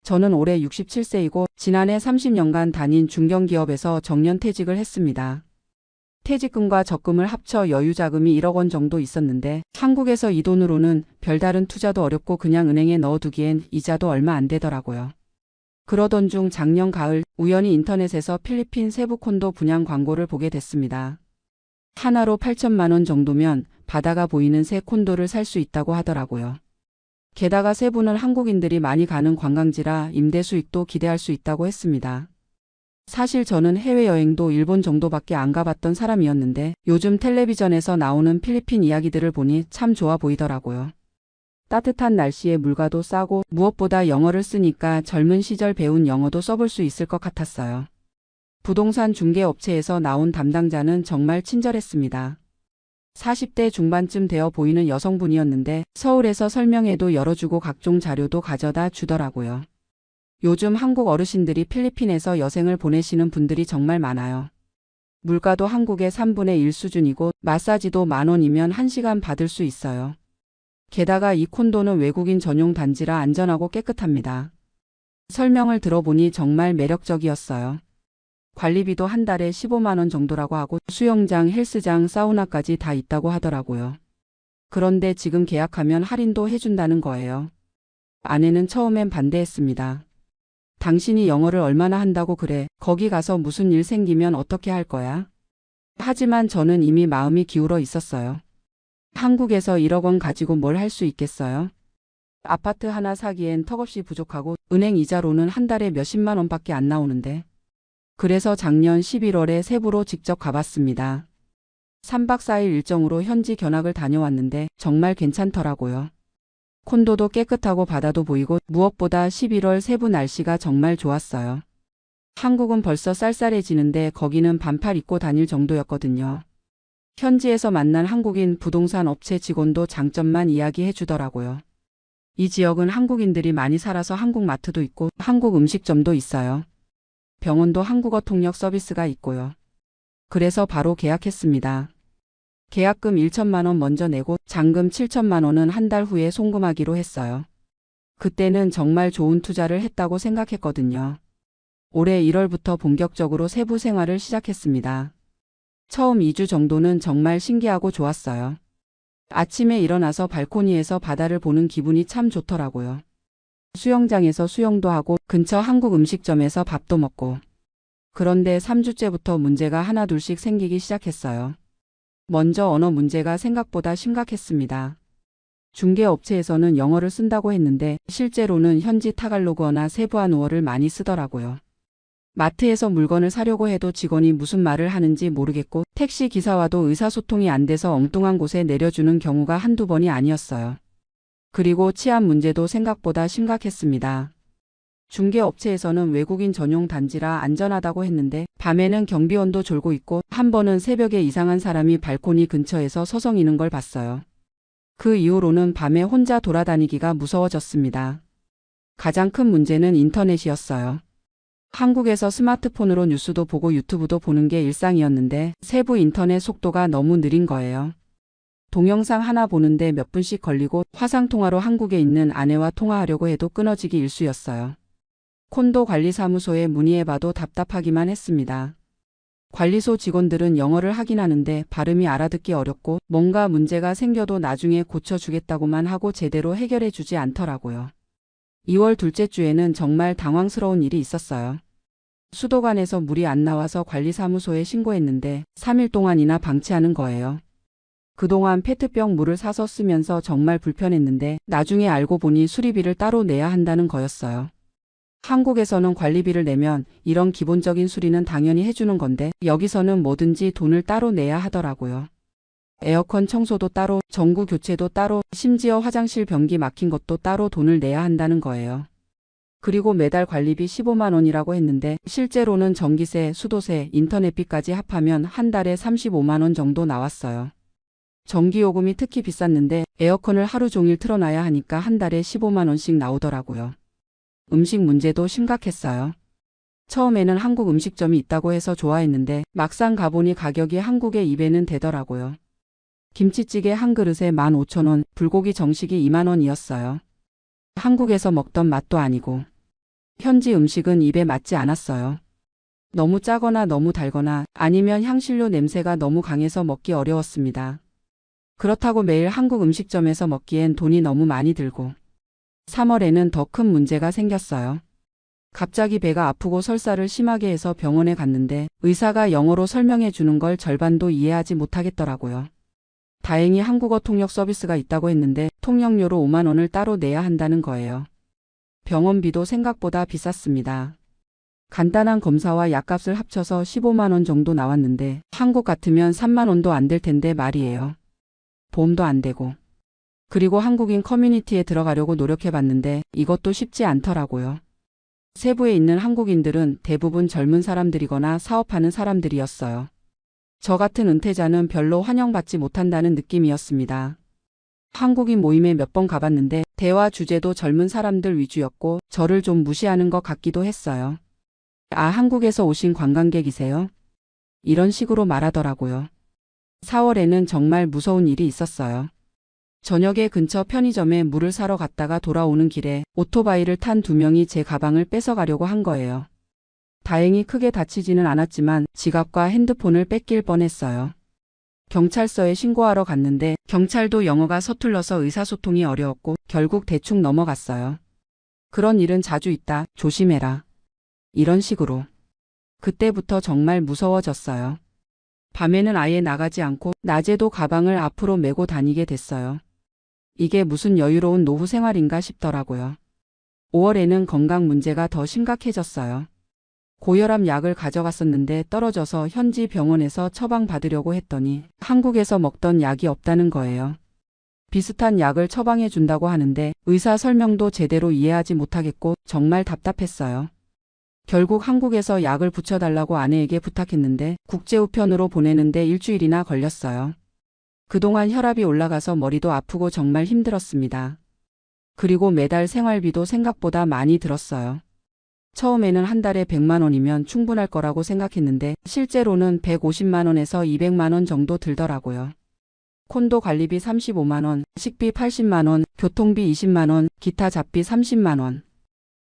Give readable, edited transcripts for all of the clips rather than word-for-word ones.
저는 올해 67세이고 지난해 30년간 다닌 중견기업에서 정년퇴직을 했습니다. 퇴직금과 적금을 합쳐 여유자금이 1억 원 정도 있었는데 한국에서 이 돈으로는 별다른 투자도 어렵고 그냥 은행에 넣어두기엔 이자도 얼마 안 되더라고요. 그러던 중 작년 가을 우연히 인터넷에서 필리핀 세부 콘도 분양 광고를 보게 됐습니다. 하나로 8천만 원 정도면 바다가 보이는 새 콘도를 살 수 있다고 하더라고요. 게다가 세부는 한국인들이 많이 가는 관광지라 임대 수익도 기대할 수 있다고 했습니다. 사실 저는 해외여행도 일본 정도밖에 안 가봤던 사람이었는데 요즘 텔레비전에서 나오는 필리핀 이야기들을 보니 참 좋아 보이더라고요. 따뜻한 날씨에 물가도 싸고 무엇보다 영어를 쓰니까 젊은 시절 배운 영어도 써볼 수 있을 것 같았어요. 부동산 중개업체에서 나온 담당자는 정말 친절했습니다. 40대 중반쯤 되어 보이는 여성분이었는데 서울에서 설명회도 열어주고 각종 자료도 가져다 주더라고요. 요즘 한국 어르신들이 필리핀에서 여생을 보내시는 분들이 정말 많아요. 물가도 한국의 3분의 1 수준이고 마사지도 10,000원이면 1시간 받을 수 있어요. 게다가 이 콘도는 외국인 전용 단지라 안전하고 깨끗합니다. 설명을 들어보니 정말 매력적이었어요. 관리비도 한 달에 15만 원 정도라고 하고 수영장, 헬스장, 사우나까지 다 있다고 하더라고요. 그런데 지금 계약하면 할인도 해준다는 거예요. 아내는 처음엔 반대했습니다. 당신이 영어를 얼마나 한다고 그래? 거기 가서 무슨 일 생기면 어떻게 할 거야? 하지만 저는 이미 마음이 기울어 있었어요. 한국에서 1억 원 가지고 뭘 할 수 있겠어요? 아파트 하나 사기엔 턱없이 부족하고 은행 이자로는 한 달에 몇십만 원밖에 안 나오는데. 그래서 작년 11월에 세부로 직접 가봤습니다. 3박 4일 일정으로 현지 견학을 다녀왔는데 정말 괜찮더라고요. 콘도도 깨끗하고 바다도 보이고 무엇보다 11월 세부 날씨가 정말 좋았어요. 한국은 벌써 쌀쌀해지는데 거기는 반팔 입고 다닐 정도였거든요. 현지에서 만난 한국인 부동산 업체 직원도 장점만 이야기해 주더라고요. 이 지역은 한국인들이 많이 살아서 한국 마트도 있고 한국 음식점도 있어요. 병원도 한국어 통역 서비스가 있고요. 그래서 바로 계약했습니다. 계약금 1천만 원 먼저 내고 잔금 7천만 원은 한 달 후에 송금하기로 했어요. 그때는 정말 좋은 투자를 했다고 생각했거든요. 올해 1월부터 본격적으로 세부 생활을 시작했습니다. 처음 2주 정도는 정말 신기하고 좋았어요. 아침에 일어나서 발코니에서 바다를 보는 기분이 참 좋더라고요. 수영장에서 수영도 하고 근처 한국 음식점에서 밥도 먹고. 그런데 3주째부터 문제가 하나둘씩 생기기 시작했어요. 먼저 언어 문제가 생각보다 심각했습니다. 중개업체에서는 영어를 쓴다고 했는데 실제로는 현지 타갈로그어나 세부아누어를 많이 쓰더라고요. 마트에서 물건을 사려고 해도 직원이 무슨 말을 하는지 모르겠고 택시 기사와도 의사소통이 안 돼서 엉뚱한 곳에 내려주는 경우가 한두 번이 아니었어요. 그리고 치안 문제도 생각보다 심각했습니다. 중개업체에서는 외국인 전용 단지라 안전하다고 했는데 밤에는 경비원도 졸고 있고 한 번은 새벽에 이상한 사람이 발코니 근처에서 서성이는 걸 봤어요. 그 이후로는 밤에 혼자 돌아다니기가 무서워졌습니다. 가장 큰 문제는 인터넷이었어요. 한국에서 스마트폰으로 뉴스도 보고 유튜브도 보는 게 일상이었는데 세부 인터넷 속도가 너무 느린 거예요. 동영상 하나 보는데 몇 분씩 걸리고 화상통화로 한국에 있는 아내와 통화하려고 해도 끊어지기 일쑤였어요. 콘도 관리사무소에 문의해봐도 답답하기만 했습니다. 관리소 직원들은 영어를 하긴 하는데 발음이 알아듣기 어렵고 뭔가 문제가 생겨도 나중에 고쳐주겠다고만 하고 제대로 해결해주지 않더라고요. 2월 둘째 주에는 정말 당황스러운 일이 있었어요. 수도관에서 물이 안 나와서 관리사무소에 신고했는데 3일 동안이나 방치하는 거예요. 그동안 페트병 물을 사서 쓰면서 정말 불편했는데 나중에 알고 보니 수리비를 따로 내야 한다는 거였어요. 한국에서는 관리비를 내면 이런 기본적인 수리는 당연히 해주는 건데 여기서는 뭐든지 돈을 따로 내야 하더라고요. 에어컨 청소도 따로, 전구 교체도 따로, 심지어 화장실 변기 막힌 것도 따로 돈을 내야 한다는 거예요. 그리고 매달 관리비 15만 원이라고 했는데 실제로는 전기세, 수도세, 인터넷비까지 합하면 한 달에 35만 원 정도 나왔어요. 전기요금이 특히 비쌌는데 에어컨을 하루 종일 틀어놔야 하니까 한 달에 15만 원씩 나오더라고요. 음식 문제도 심각했어요. 처음에는 한국 음식점이 있다고 해서 좋아했는데 막상 가보니 가격이 한국의 2배는 되더라고요. 김치찌개 한 그릇에 15,000원, 불고기 정식이 2만 원이었어요. 한국에서 먹던 맛도 아니고. 현지 음식은 입에 맞지 않았어요. 너무 짜거나 너무 달거나 아니면 향신료 냄새가 너무 강해서 먹기 어려웠습니다. 그렇다고 매일 한국 음식점에서 먹기엔 돈이 너무 많이 들고 3월에는 더 큰 문제가 생겼어요. 갑자기 배가 아프고 설사를 심하게 해서 병원에 갔는데 의사가 영어로 설명해 주는 걸 절반도 이해하지 못하겠더라고요. 다행히 한국어 통역 서비스가 있다고 했는데 통역료로 5만 원을 따로 내야 한다는 거예요. 병원비도 생각보다 비쌌습니다. 간단한 검사와 약값을 합쳐서 15만 원 정도 나왔는데 한국 같으면 3만 원도 안 될 텐데 말이에요. 보험도 안 되고. 그리고 한국인 커뮤니티에 들어가려고 노력해봤는데 이것도 쉽지 않더라고요. 세부에 있는 한국인들은 대부분 젊은 사람들이거나 사업하는 사람들이었어요. 저 같은 은퇴자는 별로 환영받지 못한다는 느낌이었습니다. 한국인 모임에 몇 번 가봤는데 대화 주제도 젊은 사람들 위주였고 저를 좀 무시하는 것 같기도 했어요. 아, 한국에서 오신 관광객이세요? 이런 식으로 말하더라고요. 4월에는 정말 무서운 일이 있었어요. 저녁에 근처 편의점에 물을 사러 갔다가 돌아오는 길에 오토바이를 탄 2명이 제 가방을 뺏어가려고 한 거예요. 다행히 크게 다치지는 않았지만 지갑과 핸드폰을 뺏길 뻔했어요. 경찰서에 신고하러 갔는데 경찰도 영어가 서툴러서 의사소통이 어려웠고 결국 대충 넘어갔어요. 그런 일은 자주 있다. 조심해라. 이런 식으로. 그때부터 정말 무서워졌어요. 밤에는 아예 나가지 않고 낮에도 가방을 앞으로 메고 다니게 됐어요. 이게 무슨 여유로운 노후 생활인가 싶더라고요. 5월에는 건강 문제가 더 심각해졌어요. 고혈압 약을 가져갔었는데 떨어져서 현지 병원에서 처방받으려고 했더니 한국에서 먹던 약이 없다는 거예요. 비슷한 약을 처방해 준다고 하는데 의사 설명도 제대로 이해하지 못하겠고 정말 답답했어요. 결국 한국에서 약을 붙여달라고 아내에게 부탁했는데 국제우편으로 보내는데 일주일이나 걸렸어요. 그동안 혈압이 올라가서 머리도 아프고 정말 힘들었습니다. 그리고 매달 생활비도 생각보다 많이 들었어요. 처음에는 한 달에 100만 원이면 충분할 거라고 생각했는데 실제로는 150만 원에서 200만 원 정도 들더라고요. 콘도 관리비 35만 원, 식비 80만 원, 교통비 20만 원, 기타 잡비 30만 원.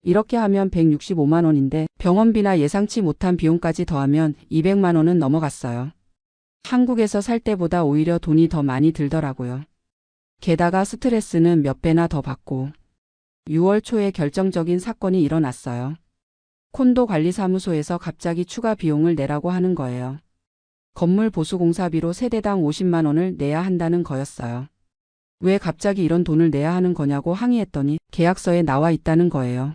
이렇게 하면 165만 원인데 병원비나 예상치 못한 비용까지 더하면 200만 원은 넘어갔어요. 한국에서 살 때보다 오히려 돈이 더 많이 들더라고요. 게다가 스트레스는 몇 배나 더 받고 6월 초에 결정적인 사건이 일어났어요. 콘도 관리사무소에서 갑자기 추가 비용을 내라고 하는 거예요. 건물 보수공사비로 세대당 50만 원을 내야 한다는 거였어요. 왜 갑자기 이런 돈을 내야 하는 거냐고 항의했더니 계약서에 나와 있다는 거예요.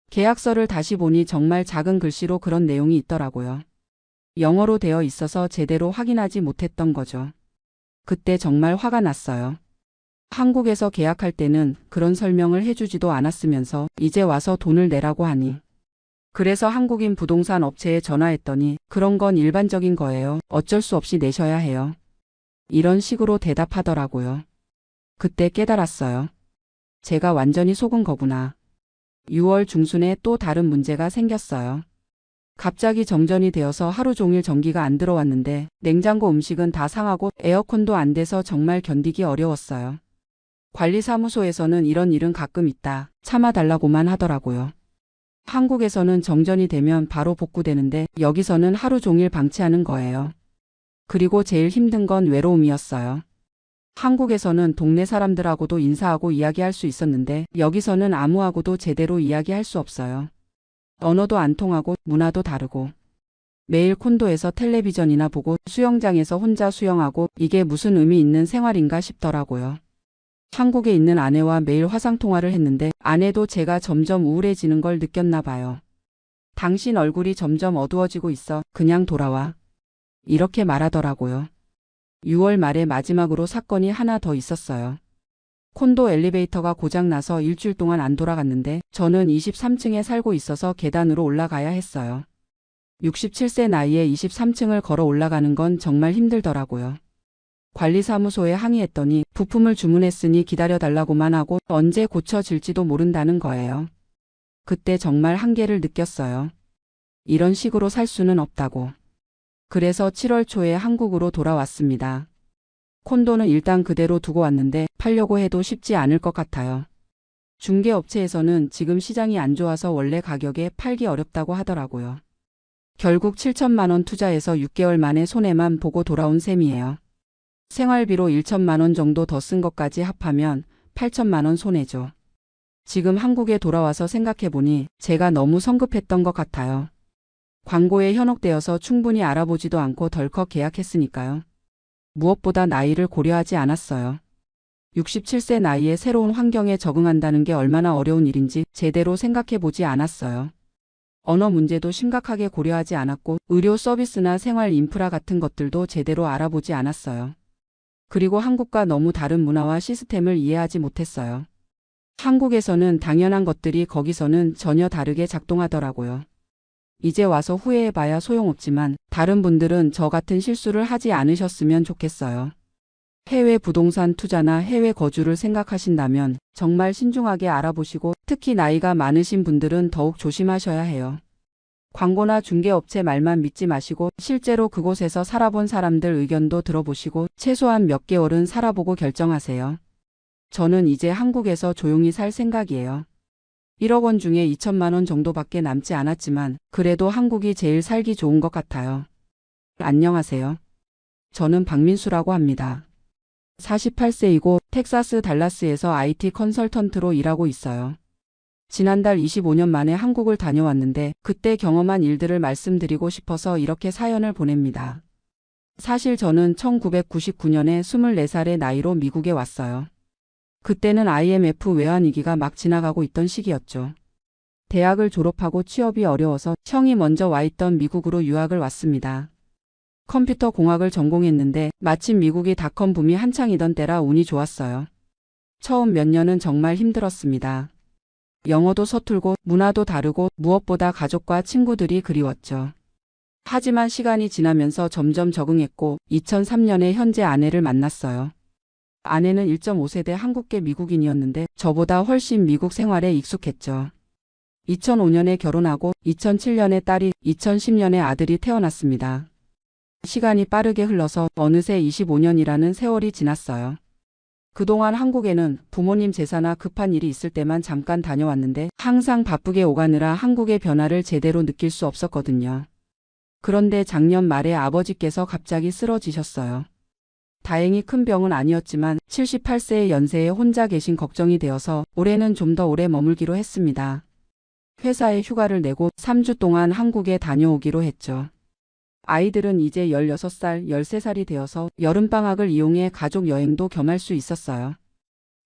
계약서를 다시 보니 정말 작은 글씨로 그런 내용이 있더라고요. 영어로 되어 있어서 제대로 확인하지 못했던 거죠. 그때 정말 화가 났어요. 한국에서 계약할 때는 그런 설명을 해주지도 않았으면서 이제 와서 돈을 내라고 하니. 그래서 한국인 부동산 업체에 전화했더니 그런 건 일반적인 거예요. 어쩔 수 없이 내셔야 해요. 이런 식으로 대답하더라고요. 그때 깨달았어요. 제가 완전히 속은 거구나. 6월 중순에 또 다른 문제가 생겼어요. 갑자기 정전이 되어서 하루 종일 전기가 안 들어왔는데 냉장고 음식은 다 상하고 에어컨도 안 돼서 정말 견디기 어려웠어요. 관리사무소에서는 이런 일은 가끔 있다. 참아달라고만 하더라고요. 한국에서는 정전이 되면 바로 복구되는데 여기서는 하루 종일 방치하는 거예요. 그리고 제일 힘든 건 외로움이었어요. 한국에서는 동네 사람들하고도 인사하고 이야기할 수 있었는데 여기서는 아무하고도 제대로 이야기할 수 없어요. 언어도 안 통하고 문화도 다르고 매일 콘도에서 텔레비전이나 보고 수영장에서 혼자 수영하고 이게 무슨 의미 있는 생활인가 싶더라고요. 한국에 있는 아내와 매일 화상통화를 했는데 아내도 제가 점점 우울해지는 걸 느꼈나 봐요. 당신 얼굴이 점점 어두워지고 있어. 그냥 돌아와. 이렇게 말하더라고요. 6월 말에 마지막으로 사건이 하나 더 있었어요. 콘도 엘리베이터가 고장나서 일주일 동안 안 돌아갔는데 저는 23층에 살고 있어서 계단으로 올라가야 했어요. 67세 나이에 23층을 걸어 올라가는 건 정말 힘들더라고요. 관리사무소에 항의했더니 부품을 주문했으니 기다려달라고만 하고 언제 고쳐질지도 모른다는 거예요. 그때 정말 한계를 느꼈어요. 이런 식으로 살 수는 없다고. 그래서 7월 초에 한국으로 돌아왔습니다. 콘도는 일단 그대로 두고 왔는데 팔려고 해도 쉽지 않을 것 같아요. 중개업체에서는 지금 시장이 안 좋아서 원래 가격에 팔기 어렵다고 하더라고요. 결국 7천만 원 투자해서 6개월 만에 손해만 보고 돌아온 셈이에요. 생활비로 1천만 원 정도 더 쓴 것까지 합하면 8천만 원 손해죠. 지금 한국에 돌아와서 생각해보니 제가 너무 성급했던 것 같아요. 광고에 현혹되어서 충분히 알아보지도 않고 덜컥 계약했으니까요. 무엇보다 나이를 고려하지 않았어요. 67세 나이에 새로운 환경에 적응한다는 게 얼마나 어려운 일인지 제대로 생각해보지 않았어요. 언어 문제도 심각하게 고려하지 않았고 의료 서비스나 생활 인프라 같은 것들도 제대로 알아보지 않았어요. 그리고 한국과 너무 다른 문화와 시스템을 이해하지 못했어요. 한국에서는 당연한 것들이 거기서는 전혀 다르게 작동하더라고요. 이제 와서 후회해봐야 소용없지만 다른 분들은 저 같은 실수를 하지 않으셨으면 좋겠어요. 해외 부동산 투자나 해외 거주를 생각하신다면 정말 신중하게 알아보시고 특히 나이가 많으신 분들은 더욱 조심하셔야 해요. 광고나 중개업체 말만 믿지 마시고 실제로 그곳에서 살아본 사람들 의견도 들어보시고 최소한 몇 개월은 살아보고 결정하세요. 저는 이제 한국에서 조용히 살 생각이에요. 1억 원 중에 2천만 원 정도밖에 남지 않았지만 그래도 한국이 제일 살기 좋은 것 같아요. 안녕하세요. 저는 박민수라고 합니다. 48세이고 텍사스 달라스에서 IT 컨설턴트로 일하고 있어요. 지난달 25년 만에 한국을 다녀왔는데 그때 경험한 일들을 말씀드리고 싶어서 이렇게 사연을 보냅니다. 사실 저는 1999년에 24살의 나이로 미국에 왔어요. 그때는 IMF 외환위기가 막 지나가고 있던 시기였죠. 대학을 졸업하고 취업이 어려워서 형이 먼저 와 있던 미국으로 유학을 왔습니다. 컴퓨터 공학을 전공했는데 마침 미국이 닷컴 붐이 한창이던 때라 운이 좋았어요. 처음 몇 년은 정말 힘들었습니다. 영어도 서툴고 문화도 다르고 무엇보다 가족과 친구들이 그리웠죠. 하지만 시간이 지나면서 점점 적응했고 2003년에 현재 아내를 만났어요. 아내는 1.5세대 한국계 미국인이었는데 저보다 훨씬 미국 생활에 익숙했죠. 2005년에 결혼하고 2007년에 딸이 2010년에 아들이 태어났습니다. 시간이 빠르게 흘러서 어느새 25년이라는 세월이 지났어요. 그동안 한국에는 부모님 제사나 급한 일이 있을 때만 잠깐 다녀왔는데 항상 바쁘게 오가느라 한국의 변화를 제대로 느낄 수 없었거든요. 그런데 작년 말에 아버지께서 갑자기 쓰러지셨어요. 다행히 큰 병은 아니었지만 78세의 연세에 혼자 계신 걱정이 되어서 올해는 좀 더 오래 머물기로 했습니다. 회사에 휴가를 내고 3주 동안 한국에 다녀오기로 했죠. 아이들은 이제 16살, 13살이 되어서 여름방학을 이용해 가족 여행도 겸할 수 있었어요.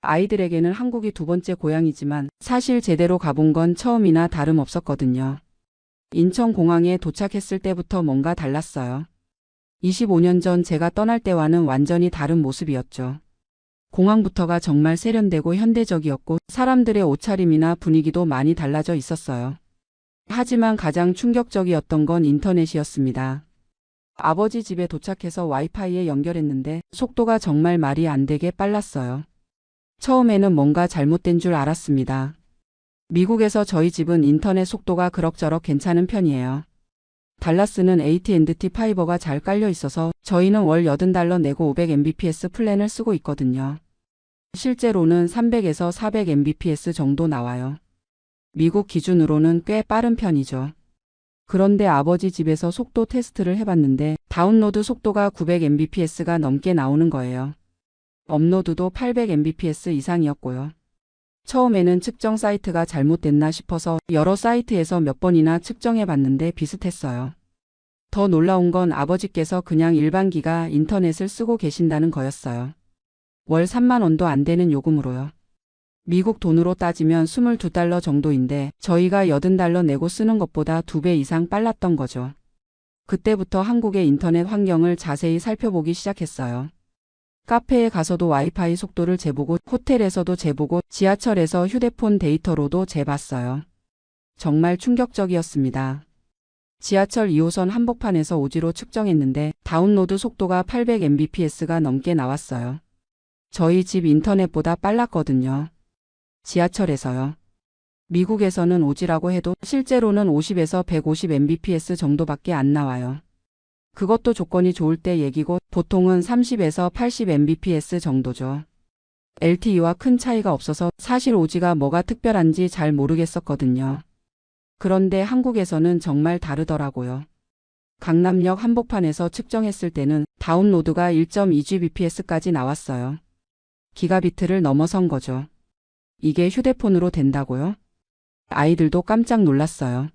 아이들에게는 한국이 두 번째 고향이지만 사실 제대로 가본 건 처음이나 다름없었거든요. 인천공항에 도착했을 때부터 뭔가 달랐어요. 25년 전 제가 떠날 때와는 완전히 다른 모습이었죠. 공항부터가 정말 세련되고 현대적이었고 사람들의 옷차림이나 분위기도 많이 달라져 있었어요. 하지만 가장 충격적이었던 건 인터넷이었습니다. 아버지 집에 도착해서 와이파이에 연결했는데 속도가 정말 말이 안 되게 빨랐어요. 처음에는 뭔가 잘못된 줄 알았습니다. 미국에서 저희 집은 인터넷 속도가 그럭저럭 괜찮은 편이에요. 달라스는 AT&T 파이버가 잘 깔려 있어서 저희는 월 $80 내고 500mbps 플랜을 쓰고 있거든요. 실제로는 300에서 400mbps 정도 나와요. 미국 기준으로는 꽤 빠른 편이죠. 그런데 아버지 집에서 속도 테스트를 해봤는데 다운로드 속도가 900mbps가 넘게 나오는 거예요. 업로드도 800mbps 이상이었고요. 처음에는 측정 사이트가 잘못됐나 싶어서 여러 사이트에서 몇 번이나 측정해봤는데 비슷했어요. 더 놀라운 건 아버지께서 그냥 일반 기가 인터넷을 쓰고 계신다는 거였어요. 월 3만 원도 안 되는 요금으로요. 미국 돈으로 따지면 $22 정도인데 저희가 $80 내고 쓰는 것보다 2배 이상 빨랐던 거죠. 그때부터 한국의 인터넷 환경을 자세히 살펴보기 시작했어요. 카페에 가서도 와이파이 속도를 재보고 호텔에서도 재보고 지하철에서 휴대폰 데이터로도 재봤어요. 정말 충격적이었습니다. 지하철 2호선 한복판에서 오지로 측정했는데 다운로드 속도가 800mbps가 넘게 나왔어요. 저희 집 인터넷보다 빨랐거든요. 지하철에서요. 미국에서는 오지라고 해도 실제로는 50에서 150mbps 정도밖에 안 나와요. 그것도 조건이 좋을 때 얘기고 보통은 30에서 80mbps 정도죠. LTE와 큰 차이가 없어서 사실 오지가 뭐가 특별한지 잘 모르겠었거든요. 그런데 한국에서는 정말 다르더라고요. 강남역 한복판에서 측정했을 때는 다운로드가 1.2Gbps까지 나왔어요. 기가비트를 넘어선 거죠. 이게 휴대폰으로 된다고요? 아이들도 깜짝 놀랐어요.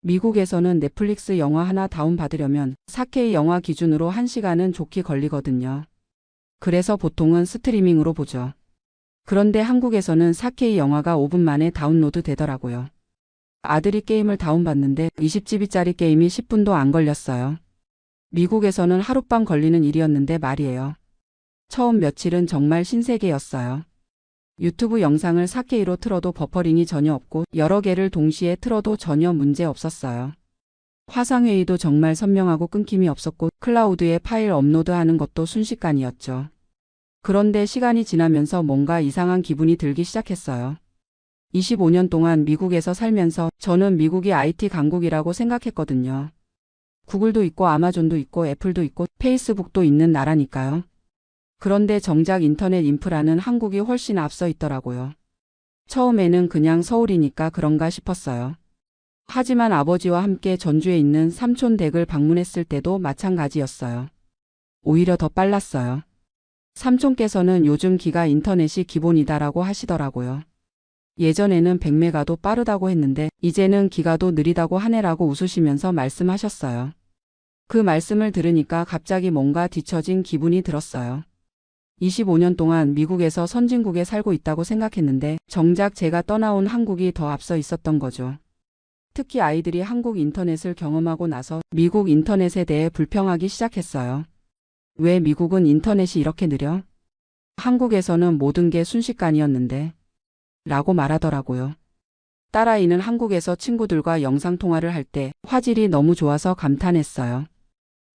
미국에서는 넷플릭스 영화 하나 다운받으려면 4K 영화 기준으로 1시간은 좋게 걸리거든요. 그래서 보통은 스트리밍으로 보죠. 그런데 한국에서는 4K 영화가 5분 만에 다운로드 되더라고요. 아들이 게임을 다운받는데 20GB짜리 게임이 10분도 안 걸렸어요. 미국에서는 하룻밤 걸리는 일이었는데 말이에요. 처음 며칠은 정말 신세계였어요. 유튜브 영상을 4K로 틀어도 버퍼링이 전혀 없고 여러 개를 동시에 틀어도 전혀 문제 없었어요. 화상회의도 정말 선명하고 끊김이 없었고 클라우드에 파일 업로드하는 것도 순식간이었죠. 그런데 시간이 지나면서 뭔가 이상한 기분이 들기 시작했어요. 25년 동안 미국에서 살면서 저는 미국이 IT 강국이라고 생각했거든요. 구글도 있고 아마존도 있고 애플도 있고 페이스북도 있는 나라니까요. 그런데 정작 인터넷 인프라는 한국이 훨씬 앞서 있더라고요. 처음에는 그냥 서울이니까 그런가 싶었어요. 하지만 아버지와 함께 전주에 있는 삼촌 댁을 방문했을 때도 마찬가지였어요. 오히려 더 빨랐어요. 삼촌께서는 요즘 기가 인터넷이 기본이다라고 하시더라고요. 예전에는 100메가도 빠르다고 했는데 이제는 기가도 느리다고 하네라고 웃으시면서 말씀하셨어요. 그 말씀을 들으니까 갑자기 뭔가 뒤처진 기분이 들었어요. 25년 동안 미국에서 선진국에 살고 있다고 생각했는데 정작 제가 떠나온 한국이 더 앞서 있었던 거죠. 특히 아이들이 한국 인터넷을 경험하고 나서 미국 인터넷에 대해 불평하기 시작했어요. 왜 미국은 인터넷이 이렇게 느려? 한국에서는 모든 게 순식간이었는데 라고 말하더라고요. 딸아이는 한국에서 친구들과 영상통화를 할 때 화질이 너무 좋아서 감탄했어요.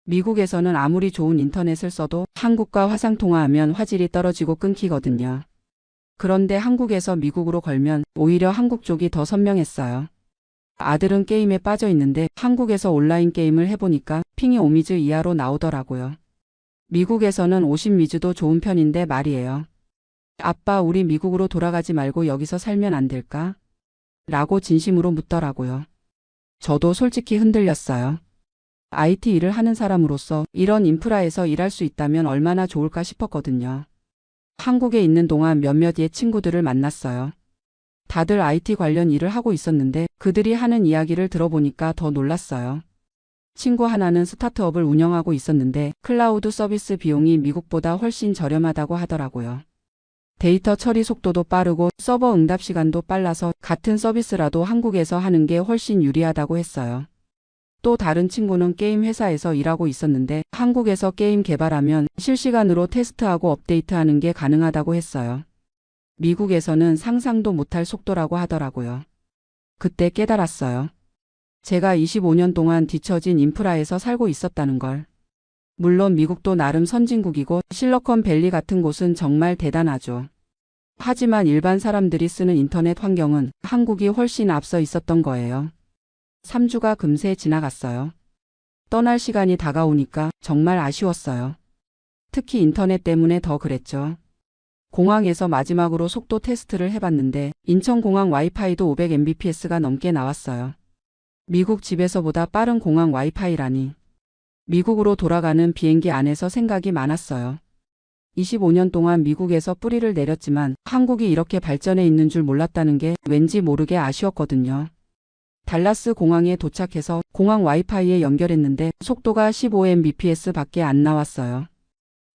미국에서는 아무리 좋은 인터넷을 써도 한국과 화상통화하면 화질이 떨어지고 끊기거든요. 그런데 한국에서 미국으로 걸면 오히려 한국 쪽이 더 선명했어요. 아들은 게임에 빠져 있는데 한국에서 온라인 게임을 해보니까 핑이 5미즈 이하로 나오더라고요. 미국에서는 50미즈도 좋은 편인데 말이에요. 아빠, 우리 미국으로 돌아가지 말고 여기서 살면 안 될까? 라고 진심으로 묻더라고요. 저도 솔직히 흔들렸어요. IT 일을 하는 사람으로서 이런 인프라에서 일할 수 있다면 얼마나 좋을까 싶었거든요. 한국에 있는 동안 몇몇 옛 친구들을 만났어요. 다들 IT 관련 일을 하고 있었는데 그들이 하는 이야기를 들어보니까 더 놀랐어요. 친구 하나는 스타트업을 운영하고 있었는데 클라우드 서비스 비용이 미국보다 훨씬 저렴하다고 하더라고요. 데이터 처리 속도도 빠르고 서버 응답 시간도 빨라서 같은 서비스라도 한국에서 하는 게 훨씬 유리하다고 했어요. 또 다른 친구는 게임 회사에서 일하고 있었는데 한국에서 게임 개발하면 실시간으로 테스트하고 업데이트하는 게 가능하다고 했어요. 미국에서는 상상도 못할 속도라고 하더라고요. 그때 깨달았어요. 제가 25년 동안 뒤처진 인프라에서 살고 있었다는 걸. 물론 미국도 나름 선진국이고 실리콘밸리 같은 곳은 정말 대단하죠. 하지만 일반 사람들이 쓰는 인터넷 환경은 한국이 훨씬 앞서 있었던 거예요. 3주가 금세 지나갔어요. 떠날 시간이 다가오니까 정말 아쉬웠어요. 특히 인터넷 때문에 더 그랬죠. 공항에서 마지막으로 속도 테스트를 해봤는데 인천공항 와이파이도 500mbps가 넘게 나왔어요. 미국 집에서보다 빠른 공항 와이파이라니. 미국으로 돌아가는 비행기 안에서 생각이 많았어요. 25년 동안 미국에서 뿌리를 내렸지만 한국이 이렇게 발전해 있는 줄 몰랐다는 게 왠지 모르게 아쉬웠거든요. 달라스 공항에 도착해서 공항 와이파이에 연결했는데 속도가 15mbps 밖에 안 나왔어요.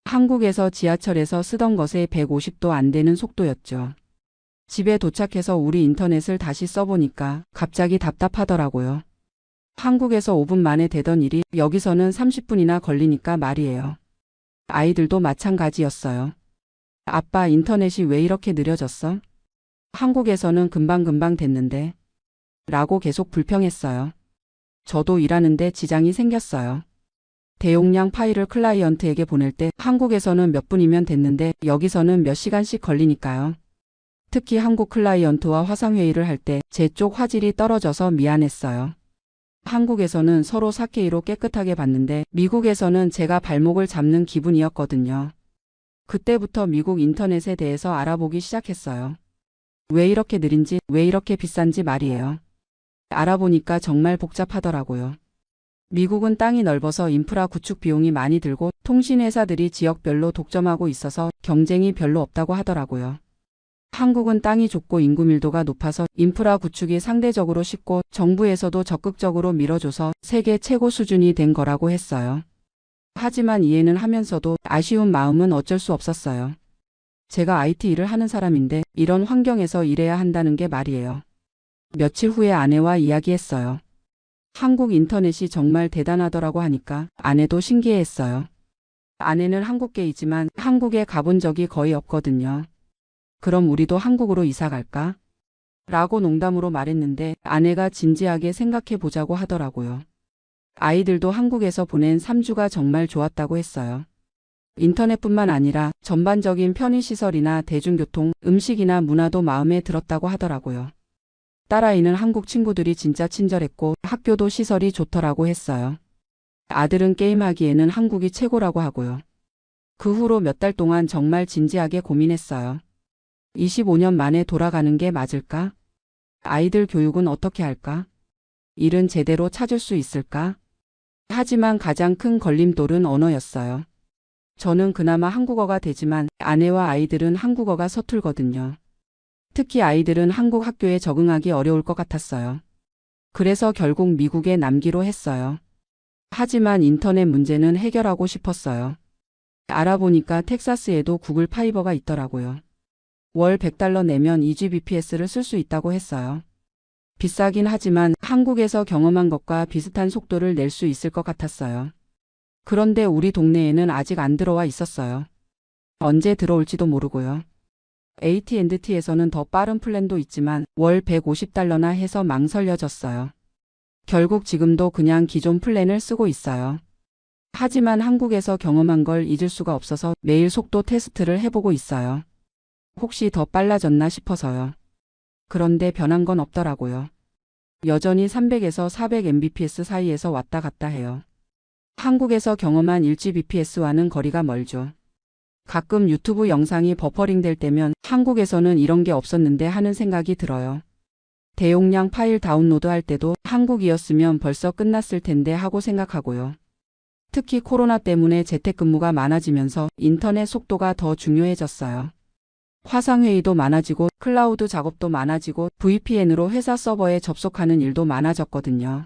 한국에서 지하철에서 쓰던 것에 150도 안 되는 속도였죠. 집에 도착해서 우리 인터넷을 다시 써보니까 갑자기 답답하더라고요. 한국에서 5분 만에 되던 일이 여기서는 30분이나 걸리니까 말이에요. 아이들도 마찬가지였어요. 아빠, 인터넷이 왜 이렇게 느려졌어? 한국에서는 금방금방 됐는데. 라고 계속 불평했어요. 저도 일하는데 지장이 생겼어요. 대용량 파일을 클라이언트에게 보낼 때 한국에서는 몇 분이면 됐는데 여기서는 몇 시간씩 걸리니까요. 특히 한국 클라이언트와 화상회의를 할 때 제 쪽 화질이 떨어져서 미안했어요. 한국에서는 서로 4K로 깨끗하게 봤는데 미국에서는 제가 발목을 잡는 기분이었거든요. 그때부터 미국 인터넷에 대해서 알아보기 시작했어요. 왜 이렇게 느린지, 왜 이렇게 비싼지 말이에요. 알아보니까 정말 복잡하더라고요. 미국은 땅이 넓어서 인프라 구축 비용이 많이 들고 통신회사들이 지역별로 독점하고 있어서 경쟁이 별로 없다고 하더라고요. 한국은 땅이 좁고 인구 밀도가 높아서 인프라 구축이 상대적으로 쉽고 정부에서도 적극적으로 밀어줘서 세계 최고 수준이 된 거라고 했어요. 하지만 이해는 하면서도 아쉬운 마음은 어쩔 수 없었어요. 제가 IT 일을 하는 사람인데 이런 환경에서 일해야 한다는 게 말이에요. 며칠 후에 아내와 이야기했어요. 한국 인터넷이 정말 대단하더라고 하니까 아내도 신기해했어요. 아내는 한국계이지만 한국에 가본 적이 거의 없거든요. 그럼 우리도 한국으로 이사 갈까? 라고 농담으로 말했는데 아내가 진지하게 생각해 보자고 하더라고요. 아이들도 한국에서 보낸 3주가 정말 좋았다고 했어요. 인터넷뿐만 아니라 전반적인 편의시설이나 대중교통, 음식이나 문화도 마음에 들었다고 하더라고요. 딸아이는 한국 친구들이 진짜 친절했고 학교도 시설이 좋더라고 했어요. 아들은 게임하기에는 한국이 최고라고 하고요. 그 후로 몇 달 동안 정말 진지하게 고민했어요. 25년 만에 돌아가는 게 맞을까? 아이들 교육은 어떻게 할까? 일은 제대로 찾을 수 있을까? 하지만 가장 큰 걸림돌은 언어였어요. 저는 그나마 한국어가 되지만 아내와 아이들은 한국어가 서툴거든요. 특히 아이들은 한국 학교에 적응하기 어려울 것 같았어요. 그래서 결국 미국에 남기로 했어요. 하지만 인터넷 문제는 해결하고 싶었어요. 알아보니까 텍사스에도 구글 파이버가 있더라고요. 월 $100 내면 2Gbps를 쓸 수 있다고 했어요. 비싸긴 하지만 한국에서 경험한 것과 비슷한 속도를 낼 수 있을 것 같았어요. 그런데 우리 동네에는 아직 안 들어와 있었어요. 언제 들어올지도 모르고요. AT&T에서는 더 빠른 플랜도 있지만 월 $150나 해서 망설여졌어요. 결국 지금도 그냥 기존 플랜을 쓰고 있어요. 하지만 한국에서 경험한 걸 잊을 수가 없어서 매일 속도 테스트를 해보고 있어요. 혹시 더 빨라졌나 싶어서요. 그런데 변한 건 없더라고요. 여전히 300에서 400mbps 사이에서 왔다 갔다 해요. 한국에서 경험한 1Gbps와는 거리가 멀죠. 가끔 유튜브 영상이 버퍼링 될 때면 한국에서는 이런 게 없었는데 하는 생각이 들어요. 대용량 파일 다운로드 할 때도 한국이었으면 벌써 끝났을 텐데 하고 생각하고요. 특히 코로나 때문에 재택근무가 많아지면서 인터넷 속도가 더 중요해졌어요. 화상회의도 많아지고 클라우드 작업도 많아지고 VPN으로 회사 서버에 접속하는 일도 많아졌거든요.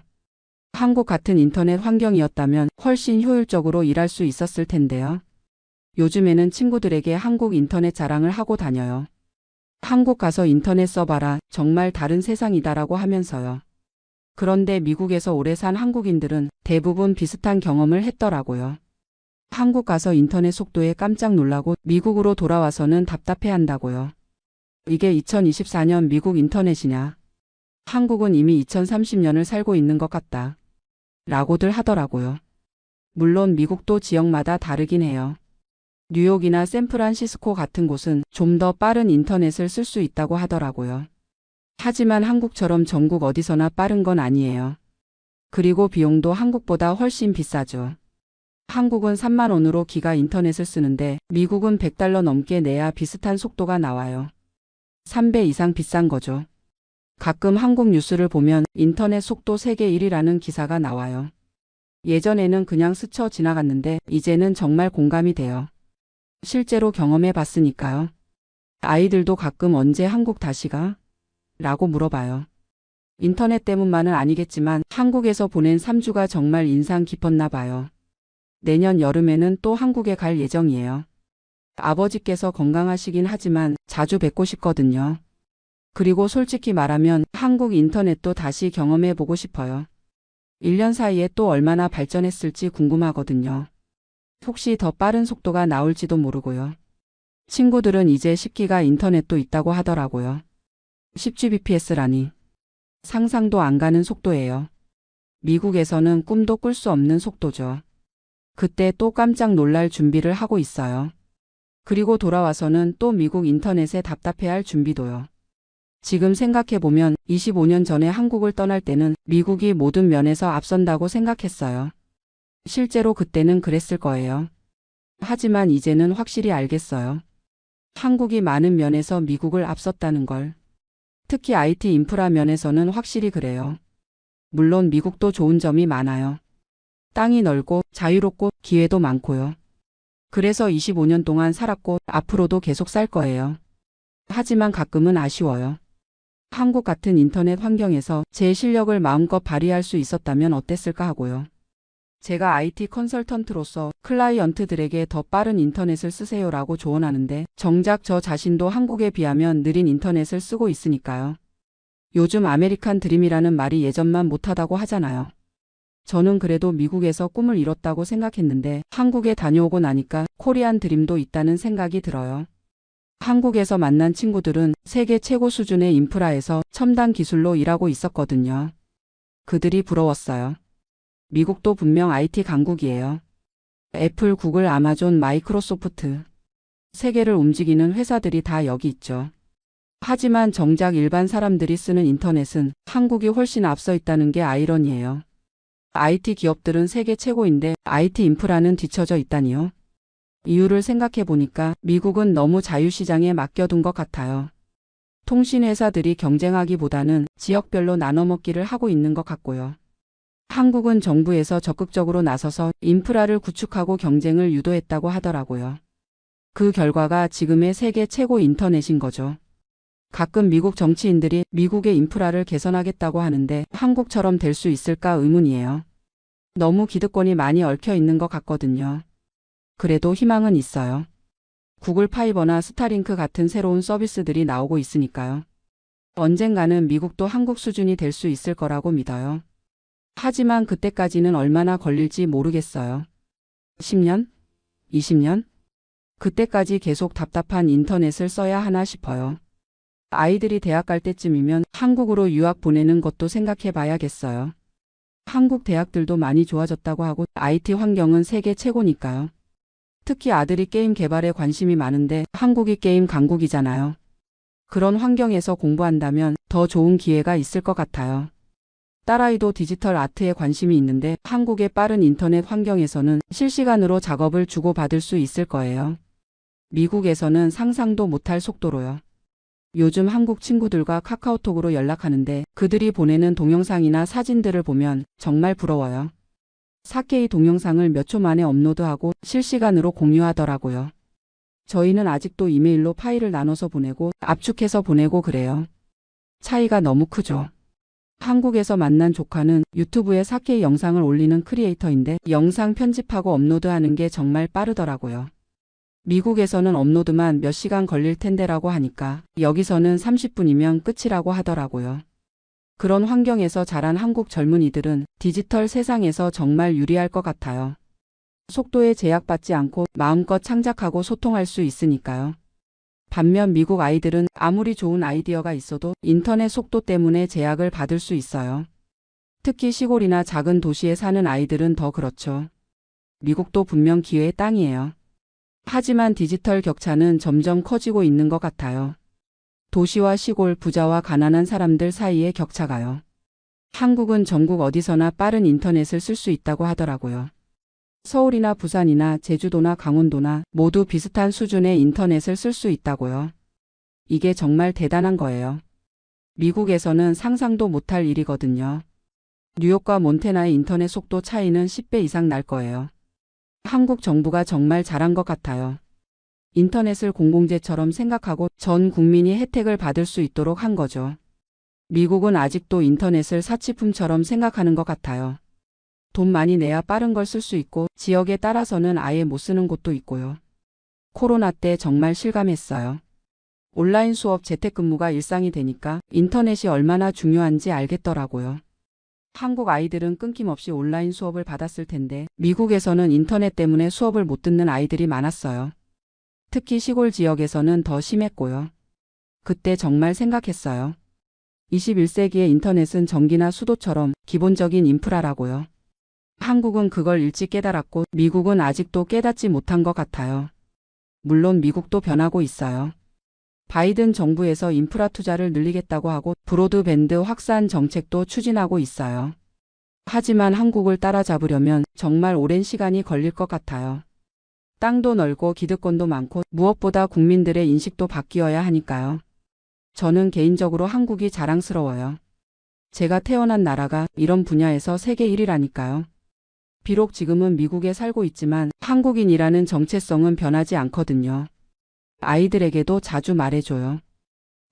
한국 같은 인터넷 환경이었다면 훨씬 효율적으로 일할 수 있었을 텐데요. 요즘에는 친구들에게 한국 인터넷 자랑을 하고 다녀요. 한국 가서 인터넷 써봐라, 정말 다른 세상이다라고 하면서요. 그런데 미국에서 오래 산 한국인들은 대부분 비슷한 경험을 했더라고요. 한국 가서 인터넷 속도에 깜짝 놀라고 미국으로 돌아와서는 답답해한다고요. 이게 2024년 미국 인터넷이냐? 한국은 이미 2030년을 살고 있는 것 같다. 라고들 하더라고요. 물론 미국도 지역마다 다르긴 해요. 뉴욕이나 샌프란시스코 같은 곳은 좀 더 빠른 인터넷을 쓸 수 있다고 하더라고요. 하지만 한국처럼 전국 어디서나 빠른 건 아니에요. 그리고 비용도 한국보다 훨씬 비싸죠. 한국은 3만 원으로 기가 인터넷을 쓰는데 미국은 $100 넘게 내야 비슷한 속도가 나와요. 3배 이상 비싼 거죠. 가끔 한국 뉴스를 보면 인터넷 속도 세계 1위라는 기사가 나와요. 예전에는 그냥 스쳐 지나갔는데 이제는 정말 공감이 돼요. 실제로 경험해 봤으니까요. 아이들도 가끔 언제 한국 다시 가? 라고 물어봐요. 인터넷 때문만은 아니겠지만 한국에서 보낸 3주가 정말 인상 깊었나 봐요. 내년 여름에는 또 한국에 갈 예정이에요. 아버지께서 건강하시긴 하지만 자주 뵙고 싶거든요. 그리고 솔직히 말하면 한국 인터넷도 다시 경험해 보고 싶어요. 1년 사이에 또 얼마나 발전했을지 궁금하거든요. 혹시 더 빠른 속도가 나올지도 모르고요. 친구들은 이제 10기가 인터넷도 있다고 하더라고요. 10Gbps라니. 상상도 안 가는 속도예요. 미국에서는 꿈도 꿀 수 없는 속도죠. 그때 또 깜짝 놀랄 준비를 하고 있어요. 그리고 돌아와서는 또 미국 인터넷에 답답해할 준비도요. 지금 생각해보면 25년 전에 한국을 떠날 때는 미국이 모든 면에서 앞선다고 생각했어요. 실제로 그때는 그랬을 거예요. 하지만 이제는 확실히 알겠어요. 한국이 많은 면에서 미국을 앞섰다는 걸. 특히 IT 인프라 면에서는 확실히 그래요. 물론 미국도 좋은 점이 많아요. 땅이 넓고 자유롭고 기회도 많고요. 그래서 25년 동안 살았고 앞으로도 계속 살 거예요. 하지만 가끔은 아쉬워요. 한국 같은 인터넷 환경에서 제 실력을 마음껏 발휘할 수 있었다면 어땠을까 하고요. 제가 IT 컨설턴트로서 클라이언트들에게 더 빠른 인터넷을 쓰세요라고 조언하는데 정작 저 자신도 한국에 비하면 느린 인터넷을 쓰고 있으니까요. 요즘 아메리칸 드림이라는 말이 예전만 못하다고 하잖아요. 저는 그래도 미국에서 꿈을 이뤘다고 생각했는데 한국에 다녀오고 나니까 코리안 드림도 있다는 생각이 들어요. 한국에서 만난 친구들은 세계 최고 수준의 인프라에서 첨단 기술로 일하고 있었거든요. 그들이 부러웠어요. 미국도 분명 IT 강국이에요. 애플, 구글, 아마존, 마이크로소프트. 세계를 움직이는 회사들이 다 여기 있죠. 하지만 정작 일반 사람들이 쓰는 인터넷은 한국이 훨씬 앞서 있다는 게 아이러니예요. IT 기업들은 세계 최고인데 IT 인프라는 뒤처져 있다니요. 이유를 생각해 보니까 미국은 너무 자유시장에 맡겨둔 것 같아요. 통신회사들이 경쟁하기보다는 지역별로 나눠먹기를 하고 있는 것 같고요. 한국은 정부에서 적극적으로 나서서 인프라를 구축하고 경쟁을 유도했다고 하더라고요. 그 결과가 지금의 세계 최고 인터넷인 거죠. 가끔 미국 정치인들이 미국의 인프라를 개선하겠다고 하는데 한국처럼 될 수 있을까 의문이에요. 너무 기득권이 많이 얽혀 있는 것 같거든요. 그래도 희망은 있어요. 구글 파이버나 스타링크 같은 새로운 서비스들이 나오고 있으니까요. 언젠가는 미국도 한국 수준이 될 수 있을 거라고 믿어요. 하지만 그때까지는 얼마나 걸릴지 모르겠어요. 10년? 20년? 그때까지 계속 답답한 인터넷을 써야 하나 싶어요. 아이들이 대학 갈 때쯤이면 한국으로 유학 보내는 것도 생각해 봐야겠어요. 한국 대학들도 많이 좋아졌다고 하고 IT 환경은 세계 최고니까요. 특히 아들이 게임 개발에 관심이 많은데 한국이 게임 강국이잖아요. 그런 환경에서 공부한다면 더 좋은 기회가 있을 것 같아요. 딸아이도 디지털 아트에 관심이 있는데 한국의 빠른 인터넷 환경에서는 실시간으로 작업을 주고받을 수 있을 거예요. 미국에서는 상상도 못할 속도로요. 요즘 한국 친구들과 카카오톡으로 연락하는데 그들이 보내는 동영상이나 사진들을 보면 정말 부러워요. 4K 동영상을 몇 초 만에 업로드하고 실시간으로 공유하더라고요. 저희는 아직도 이메일로 파일을 나눠서 보내고 압축해서 보내고 그래요. 차이가 너무 크죠. 한국에서 만난 조카는 유튜브에 4K 영상을 올리는 크리에이터인데 영상 편집하고 업로드하는 게 정말 빠르더라고요. 미국에서는 업로드만 몇 시간 걸릴 텐데라고 하니까 여기서는 30분이면 끝이라고 하더라고요. 그런 환경에서 자란 한국 젊은이들은 디지털 세상에서 정말 유리할 것 같아요. 속도에 제약받지 않고 마음껏 창작하고 소통할 수 있으니까요. 반면 미국 아이들은 아무리 좋은 아이디어가 있어도 인터넷 속도 때문에 제약을 받을 수 있어요. 특히 시골이나 작은 도시에 사는 아이들은 더 그렇죠. 미국도 분명 기회의 땅이에요. 하지만 디지털 격차는 점점 커지고 있는 것 같아요. 도시와 시골, 부자와 가난한 사람들 사이의 격차가요. 한국은 전국 어디서나 빠른 인터넷을 쓸 수 있다고 하더라고요. 서울이나 부산이나 제주도나 강원도나 모두 비슷한 수준의 인터넷을 쓸 수 있다고요. 이게 정말 대단한 거예요. 미국에서는 상상도 못할 일이거든요. 뉴욕과 몬태나의 인터넷 속도 차이는 10배 이상 날 거예요. 한국 정부가 정말 잘한 것 같아요. 인터넷을 공공재처럼 생각하고 전 국민이 혜택을 받을 수 있도록 한 거죠. 미국은 아직도 인터넷을 사치품처럼 생각하는 것 같아요. 돈 많이 내야 빠른 걸 쓸 수 있고 지역에 따라서는 아예 못 쓰는 곳도 있고요. 코로나 때 정말 실감했어요. 온라인 수업 재택근무가 일상이 되니까 인터넷이 얼마나 중요한지 알겠더라고요. 한국 아이들은 끊김없이 온라인 수업을 받았을 텐데 미국에서는 인터넷 때문에 수업을 못 듣는 아이들이 많았어요. 특히 시골 지역에서는 더 심했고요. 그때 정말 생각했어요. 21세기의 인터넷은 전기나 수도처럼 기본적인 인프라라고요. 한국은 그걸 일찍 깨달았고 미국은 아직도 깨닫지 못한 것 같아요. 물론 미국도 변하고 있어요. 바이든 정부에서 인프라 투자를 늘리겠다고 하고 브로드밴드 확산 정책도 추진하고 있어요. 하지만 한국을 따라잡으려면 정말 오랜 시간이 걸릴 것 같아요. 땅도 넓고 기득권도 많고 무엇보다 국민들의 인식도 바뀌어야 하니까요. 저는 개인적으로 한국이 자랑스러워요. 제가 태어난 나라가 이런 분야에서 세계 1위라니까요. 비록 지금은 미국에 살고 있지만 한국인이라는 정체성은 변하지 않거든요. 아이들에게도 자주 말해줘요.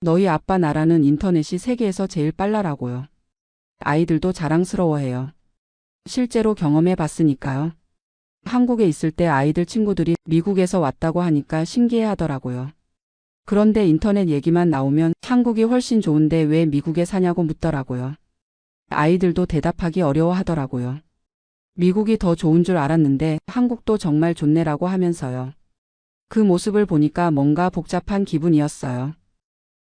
너희 아빠 나라는 인터넷이 세계에서 제일 빨라라고요. 아이들도 자랑스러워해요. 실제로 경험해 봤으니까요. 한국에 있을 때 아이들 친구들이 미국에서 왔다고 하니까 신기해 하더라고요. 그런데 인터넷 얘기만 나오면 한국이 훨씬 좋은데 왜 미국에 사냐고 묻더라고요. 아이들도 대답하기 어려워 하더라고요. 미국이 더 좋은 줄 알았는데 한국도 정말 좋네라고 하면서요. 그 모습을 보니까 뭔가 복잡한 기분이었어요.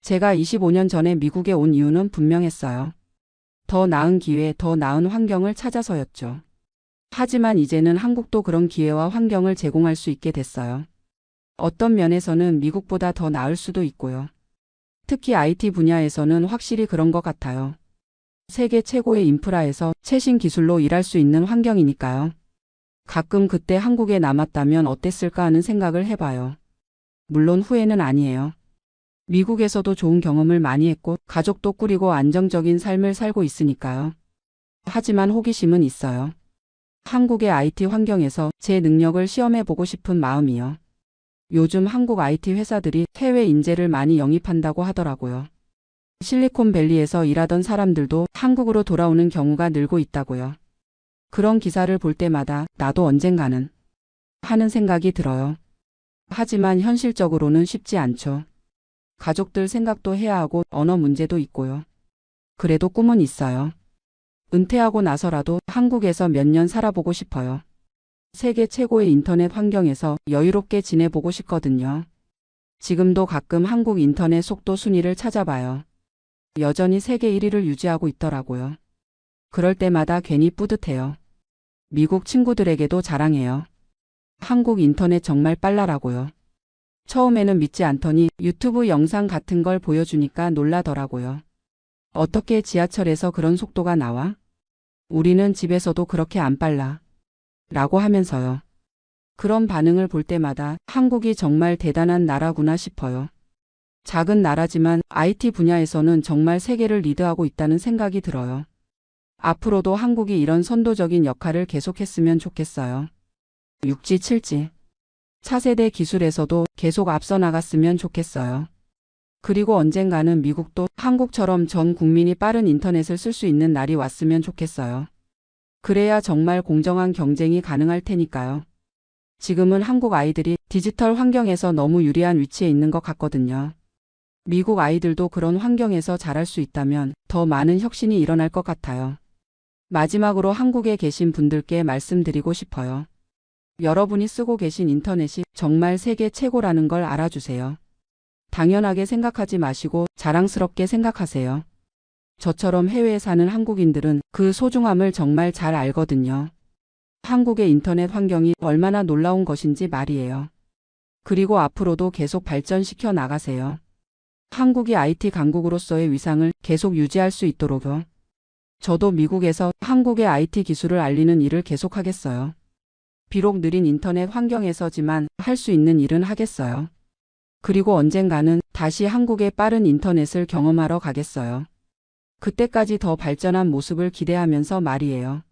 제가 25년 전에 미국에 온 이유는 분명했어요. 더 나은 기회, 더 나은 환경을 찾아서였죠. 하지만 이제는 한국도 그런 기회와 환경을 제공할 수 있게 됐어요. 어떤 면에서는 미국보다 더 나을 수도 있고요. 특히 IT 분야에서는 확실히 그런 것 같아요. 세계 최고의 인프라에서 최신 기술로 일할 수 있는 환경이니까요. 가끔 그때 한국에 남았다면 어땠을까 하는 생각을 해봐요. 물론 후회는 아니에요. 미국에서도 좋은 경험을 많이 했고 가족도 꾸리고 안정적인 삶을 살고 있으니까요. 하지만 호기심은 있어요. 한국의 IT 환경에서 제 능력을 시험해보고 싶은 마음이요. 요즘 한국 IT 회사들이 해외 인재를 많이 영입한다고 하더라고요. 실리콘밸리에서 일하던 사람들도 한국으로 돌아오는 경우가 늘고 있다고요. 그런 기사를 볼 때마다 나도 언젠가는 하는 생각이 들어요. 하지만 현실적으로는 쉽지 않죠. 가족들 생각도 해야 하고 언어 문제도 있고요. 그래도 꿈은 있어요. 은퇴하고 나서라도 한국에서 몇 년 살아보고 싶어요. 세계 최고의 인터넷 환경에서 여유롭게 지내보고 싶거든요. 지금도 가끔 한국 인터넷 속도 순위를 찾아봐요. 여전히 세계 1위를 유지하고 있더라고요. 그럴 때마다 괜히 뿌듯해요. 미국 친구들에게도 자랑해요. 한국 인터넷 정말 빨라라고요. 처음에는 믿지 않더니 유튜브 영상 같은 걸 보여주니까 놀라더라고요. 어떻게 지하철에서 그런 속도가 나와? 우리는 집에서도 그렇게 안 빨라. 라고 하면서요. 그런 반응을 볼 때마다 한국이 정말 대단한 나라구나 싶어요. 작은 나라지만 IT 분야에서는 정말 세계를 리드하고 있다는 생각이 들어요. 앞으로도 한국이 이런 선도적인 역할을 계속했으면 좋겠어요. 6G, 7G. 차세대 기술에서도 계속 앞서 나갔으면 좋겠어요. 그리고 언젠가는 미국도 한국처럼 전 국민이 빠른 인터넷을 쓸 수 있는 날이 왔으면 좋겠어요. 그래야 정말 공정한 경쟁이 가능할 테니까요. 지금은 한국 아이들이 디지털 환경에서 너무 유리한 위치에 있는 것 같거든요. 미국 아이들도 그런 환경에서 자랄 수 있다면 더 많은 혁신이 일어날 것 같아요. 마지막으로 한국에 계신 분들께 말씀드리고 싶어요. 여러분이 쓰고 계신 인터넷이 정말 세계 최고라는 걸 알아주세요. 당연하게 생각하지 마시고 자랑스럽게 생각하세요. 저처럼 해외에 사는 한국인들은 그 소중함을 정말 잘 알거든요. 한국의 인터넷 환경이 얼마나 놀라운 것인지 말이에요. 그리고 앞으로도 계속 발전시켜 나가세요. 한국이 IT 강국으로서의 위상을 계속 유지할 수 있도록요. 저도 미국에서 한국의 IT 기술을 알리는 일을 계속하겠어요. 비록 느린 인터넷 환경에서지만 할 수 있는 일은 하겠어요. 그리고 언젠가는 다시 한국의 빠른 인터넷을 경험하러 가겠어요. 그때까지 더 발전한 모습을 기대하면서 말이에요.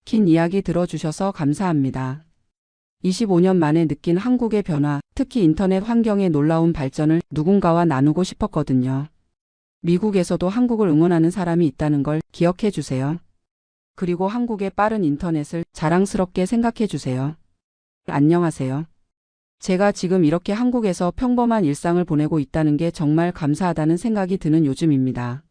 긴 이야기 들어주셔서 감사합니다. 25년 만에 느낀 한국의 변화, 특히 인터넷 환경의 놀라운 발전을 누군가와 나누고 싶었거든요. 미국에서도 한국을 응원하는 사람이 있다는 걸 기억해 주세요. 그리고 한국의 빠른 인터넷을 자랑스럽게 생각해 주세요. 안녕하세요. 제가 지금 이렇게 한국에서 평범한 일상을 보내고 있다는 게 정말 감사하다는 생각이 드는 요즘입니다.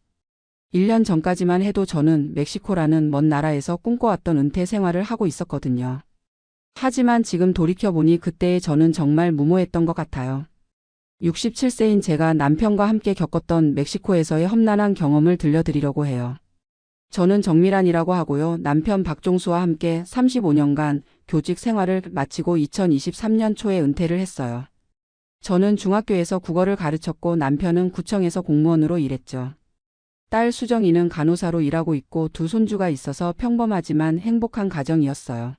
1년 전까지만 해도 저는 멕시코라는 먼 나라에서 꿈꿔왔던 은퇴 생활을 하고 있었거든요. 하지만 지금 돌이켜보니 그때의 저는 정말 무모했던 것 같아요. 67세인 제가 남편과 함께 겪었던 멕시코에서의 험난한 경험을 들려드리려고 해요. 저는 정미란이라고 하고요. 남편 박종수와 함께 35년간 교직 생활을 마치고 2023년 초에 은퇴를 했어요. 저는 중학교에서 국어를 가르쳤고 남편은 구청에서 공무원으로 일했죠. 딸 수정이는 간호사로 일하고 있고 두 손주가 있어서 평범하지만 행복한 가정이었어요.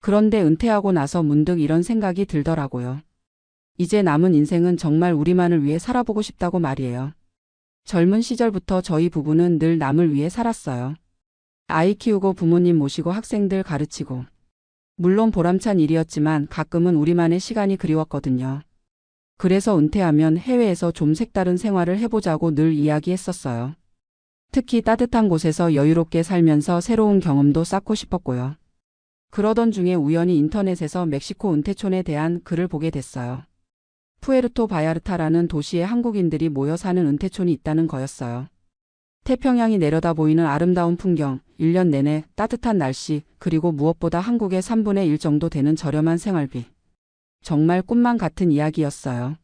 그런데 은퇴하고 나서 문득 이런 생각이 들더라고요. 이제 남은 인생은 정말 우리만을 위해 살아보고 싶다고 말이에요. 젊은 시절부터 저희 부부는 늘 남을 위해 살았어요. 아이 키우고 부모님 모시고 학생들 가르치고. 물론 보람찬 일이었지만 가끔은 우리만의 시간이 그리웠거든요. 그래서 은퇴하면 해외에서 좀 색다른 생활을 해보자고 늘 이야기했었어요. 특히 따뜻한 곳에서 여유롭게 살면서 새로운 경험도 쌓고 싶었고요. 그러던 중에 우연히 인터넷에서 멕시코 은퇴촌에 대한 글을 보게 됐어요. 푸에르토 바야르타라는 도시에 한국인들이 모여 사는 은퇴촌이 있다는 거였어요. 태평양이 내려다 보이는 아름다운 풍경, 1년 내내 따뜻한 날씨, 그리고 무엇보다 한국의 3분의 1 정도 되는 저렴한 생활비. 정말 꿈만 같은 이야기였어요.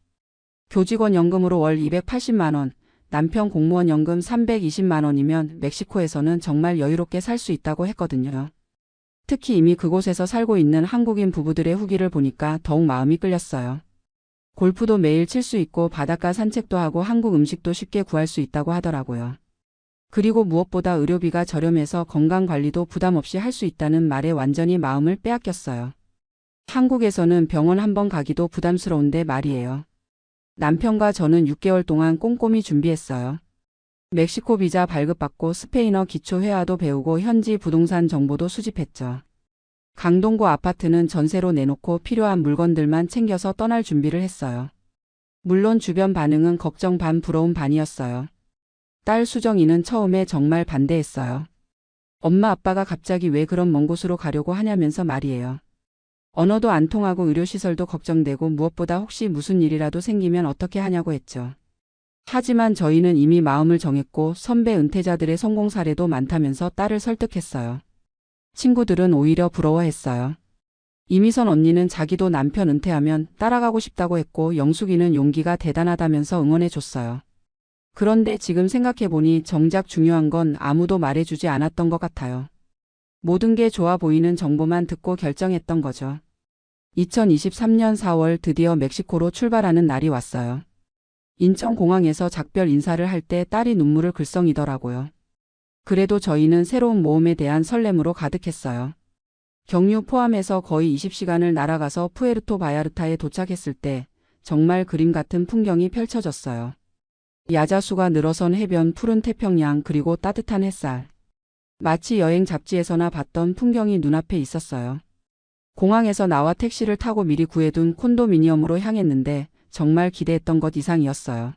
교직원 연금으로 월 280만 원, 남편 공무원 연금 320만 원이면 멕시코에서는 정말 여유롭게 살 수 있다고 했거든요. 특히 이미 그곳에서 살고 있는 한국인 부부들의 후기를 보니까 더욱 마음이 끌렸어요. 골프도 매일 칠 수 있고 바닷가 산책도 하고 한국 음식도 쉽게 구할 수 있다고 하더라고요. 그리고 무엇보다 의료비가 저렴해서 건강관리도 부담 없이 할 수 있다는 말에 완전히 마음을 빼앗겼어요. 한국에서는 병원 한번 가기도 부담스러운데 말이에요. 남편과 저는 6개월 동안 꼼꼼히 준비했어요. 멕시코 비자 발급받고 스페인어 기초 회화도 배우고 현지 부동산 정보도 수집했죠. 강동구 아파트는 전세로 내놓고 필요한 물건들만 챙겨서 떠날 준비를 했어요. 물론 주변 반응은 걱정 반 부러움 반이었어요. 딸 수정이는 처음에 정말 반대했어요. 엄마 아빠가 갑자기 왜 그런 먼 곳으로 가려고 하냐면서 말이에요. 언어도 안 통하고 의료시설도 걱정되고 무엇보다 혹시 무슨 일이라도 생기면 어떻게 하냐고 했죠. 하지만 저희는 이미 마음을 정했고 선배 은퇴자들의 성공 사례도 많다면서 딸을 설득했어요. 친구들은 오히려 부러워했어요. 이미선 언니는 자기도 남편 은퇴하면 따라가고 싶다고 했고 영숙이는 용기가 대단하다면서 응원해줬어요. 그런데 지금 생각해보니 정작 중요한 건 아무도 말해주지 않았던 것 같아요. 모든 게 좋아 보이는 정보만 듣고 결정했던 거죠. 2023년 4월 드디어 멕시코로 출발하는 날이 왔어요. 인천공항에서 작별 인사를 할 때 딸이 눈물을 글썽이더라고요. 그래도 저희는 새로운 모험에 대한 설렘으로 가득했어요. 경유 포함해서 거의 20시간을 날아가서 푸에르토 바야르타에 도착했을 때 정말 그림 같은 풍경이 펼쳐졌어요. 야자수가 늘어선 해변, 푸른 태평양, 그리고 따뜻한 햇살. 마치 여행 잡지에서나 봤던 풍경이 눈앞에 있었어요. 공항에서 나와 택시를 타고 미리 구해둔 콘도미니엄으로 향했는데 정말 기대했던 것 이상이었어요.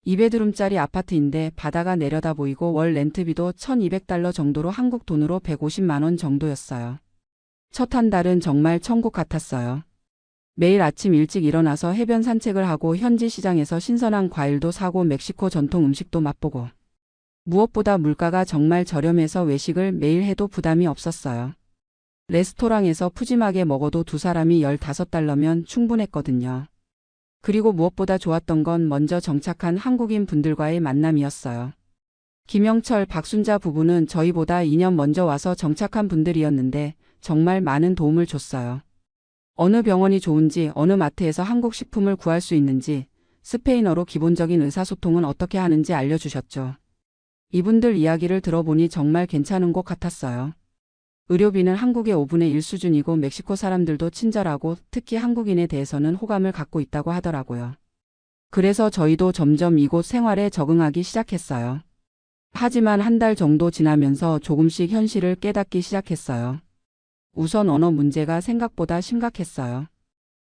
2베드룸짜리 아파트인데 바다가 내려다 보이고 월 렌트비도 1,200달러 정도로 한국 돈으로 150만 원 정도였어요. 첫 한 달은 정말 천국 같았어요. 매일 아침 일찍 일어나서 해변 산책을 하고 현지 시장에서 신선한 과일도 사고 멕시코 전통 음식도 맛보고. 무엇보다 물가가 정말 저렴해서 외식을 매일 해도 부담이 없었어요. 레스토랑에서 푸짐하게 먹어도 두 사람이 15달러면 충분했거든요. 그리고 무엇보다 좋았던 건 먼저 정착한 한국인 분들과의 만남이었어요. 김영철, 박순자 부부는 저희보다 2년 먼저 와서 정착한 분들이었는데 정말 많은 도움을 줬어요. 어느 병원이 좋은지, 어느 마트에서 한국 식품을 구할 수 있는지, 스페인어로 기본적인 의사소통은 어떻게 하는지 알려주셨죠. 이분들 이야기를 들어보니 정말 괜찮은 곳 같았어요. 의료비는 한국의 5분의 1 수준이고 멕시코 사람들도 친절하고 특히 한국인에 대해서는 호감을 갖고 있다고 하더라고요. 그래서 저희도 점점 이곳 생활에 적응하기 시작했어요. 하지만 한 달 정도 지나면서 조금씩 현실을 깨닫기 시작했어요. 우선 언어 문제가 생각보다 심각했어요.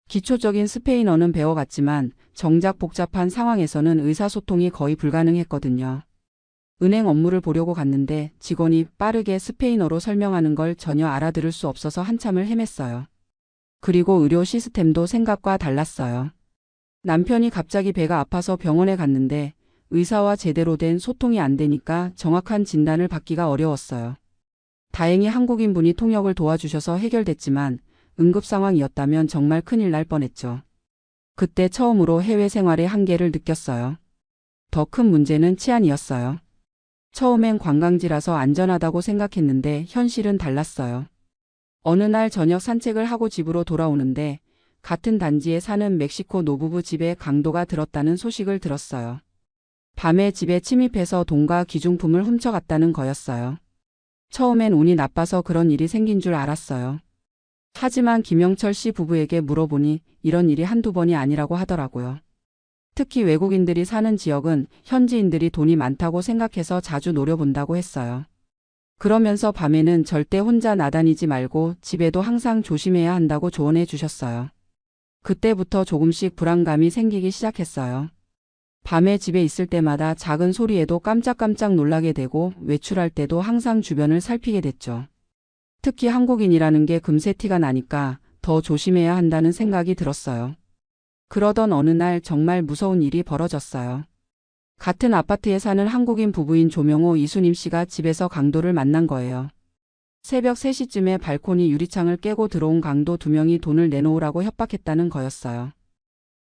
기초적인 스페인어는 배워갔지만 정작 복잡한 상황에서는 의사소통이 거의 불가능했거든요. 은행 업무를 보려고 갔는데 직원이 빠르게 스페인어로 설명하는 걸 전혀 알아들을 수 없어서 한참을 헤맸어요. 그리고 의료 시스템도 생각과 달랐어요. 남편이 갑자기 배가 아파서 병원에 갔는데 의사와 제대로 된 소통이 안 되니까 정확한 진단을 받기가 어려웠어요. 다행히 한국인 분이 통역을 도와주셔서 해결됐지만 응급 상황이었다면 정말 큰일 날 뻔했죠. 그때 처음으로 해외 생활의 한계를 느꼈어요. 더 큰 문제는 치안이었어요. 처음엔 관광지라서 안전하다고 생각했는데 현실은 달랐어요. 어느 날 저녁 산책을 하고 집으로 돌아오는데 같은 단지에 사는 멕시코 노부부 집에 강도가 들었다는 소식을 들었어요. 밤에 집에 침입해서 돈과 귀중품을 훔쳐갔다는 거였어요. 처음엔 운이 나빠서 그런 일이 생긴 줄 알았어요. 하지만 김영철 씨 부부에게 물어보니 이런 일이 한두 번이 아니라고 하더라고요. 특히 외국인들이 사는 지역은 현지인들이 돈이 많다고 생각해서 자주 노려본다고 했어요. 그러면서 밤에는 절대 혼자 나다니지 말고 집에도 항상 조심해야 한다고 조언해 주셨어요. 그때부터 조금씩 불안감이 생기기 시작했어요. 밤에 집에 있을 때마다 작은 소리에도 깜짝깜짝 놀라게 되고 외출할 때도 항상 주변을 살피게 됐죠. 특히 한국인이라는 게 금세 티가 나니까 더 조심해야 한다는 생각이 들었어요. 그러던 어느 날 정말 무서운 일이 벌어졌어요. 같은 아파트에 사는 한국인 부부인 조명호 이수님 씨가 집에서 강도를 만난 거예요. 새벽 3시쯤에 발코니 유리창을 깨고 들어온 강도 2명이 돈을 내놓으라고 협박했다는 거였어요.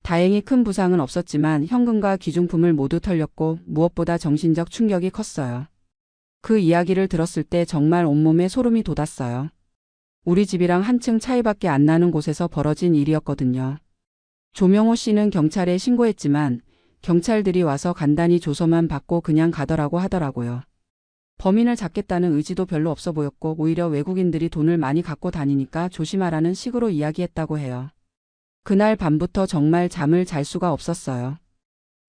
다행히 큰 부상은 없었지만 현금과 귀중품을 모두 털렸고 무엇보다 정신적 충격이 컸어요. 그 이야기를 들었을 때 정말 온몸에 소름이 돋았어요. 우리 집이랑 한층 차이밖에 안 나는 곳에서 벌어진 일이었거든요. 조명호 씨는 경찰에 신고했지만 경찰들이 와서 간단히 조서만 받고 그냥 가더라고 하더라고요. 범인을 잡겠다는 의지도 별로 없어 보였고 오히려 외국인들이 돈을 많이 갖고 다니니까 조심하라는 식으로 이야기했다고 해요. 그날 밤부터 정말 잠을 잘 수가 없었어요.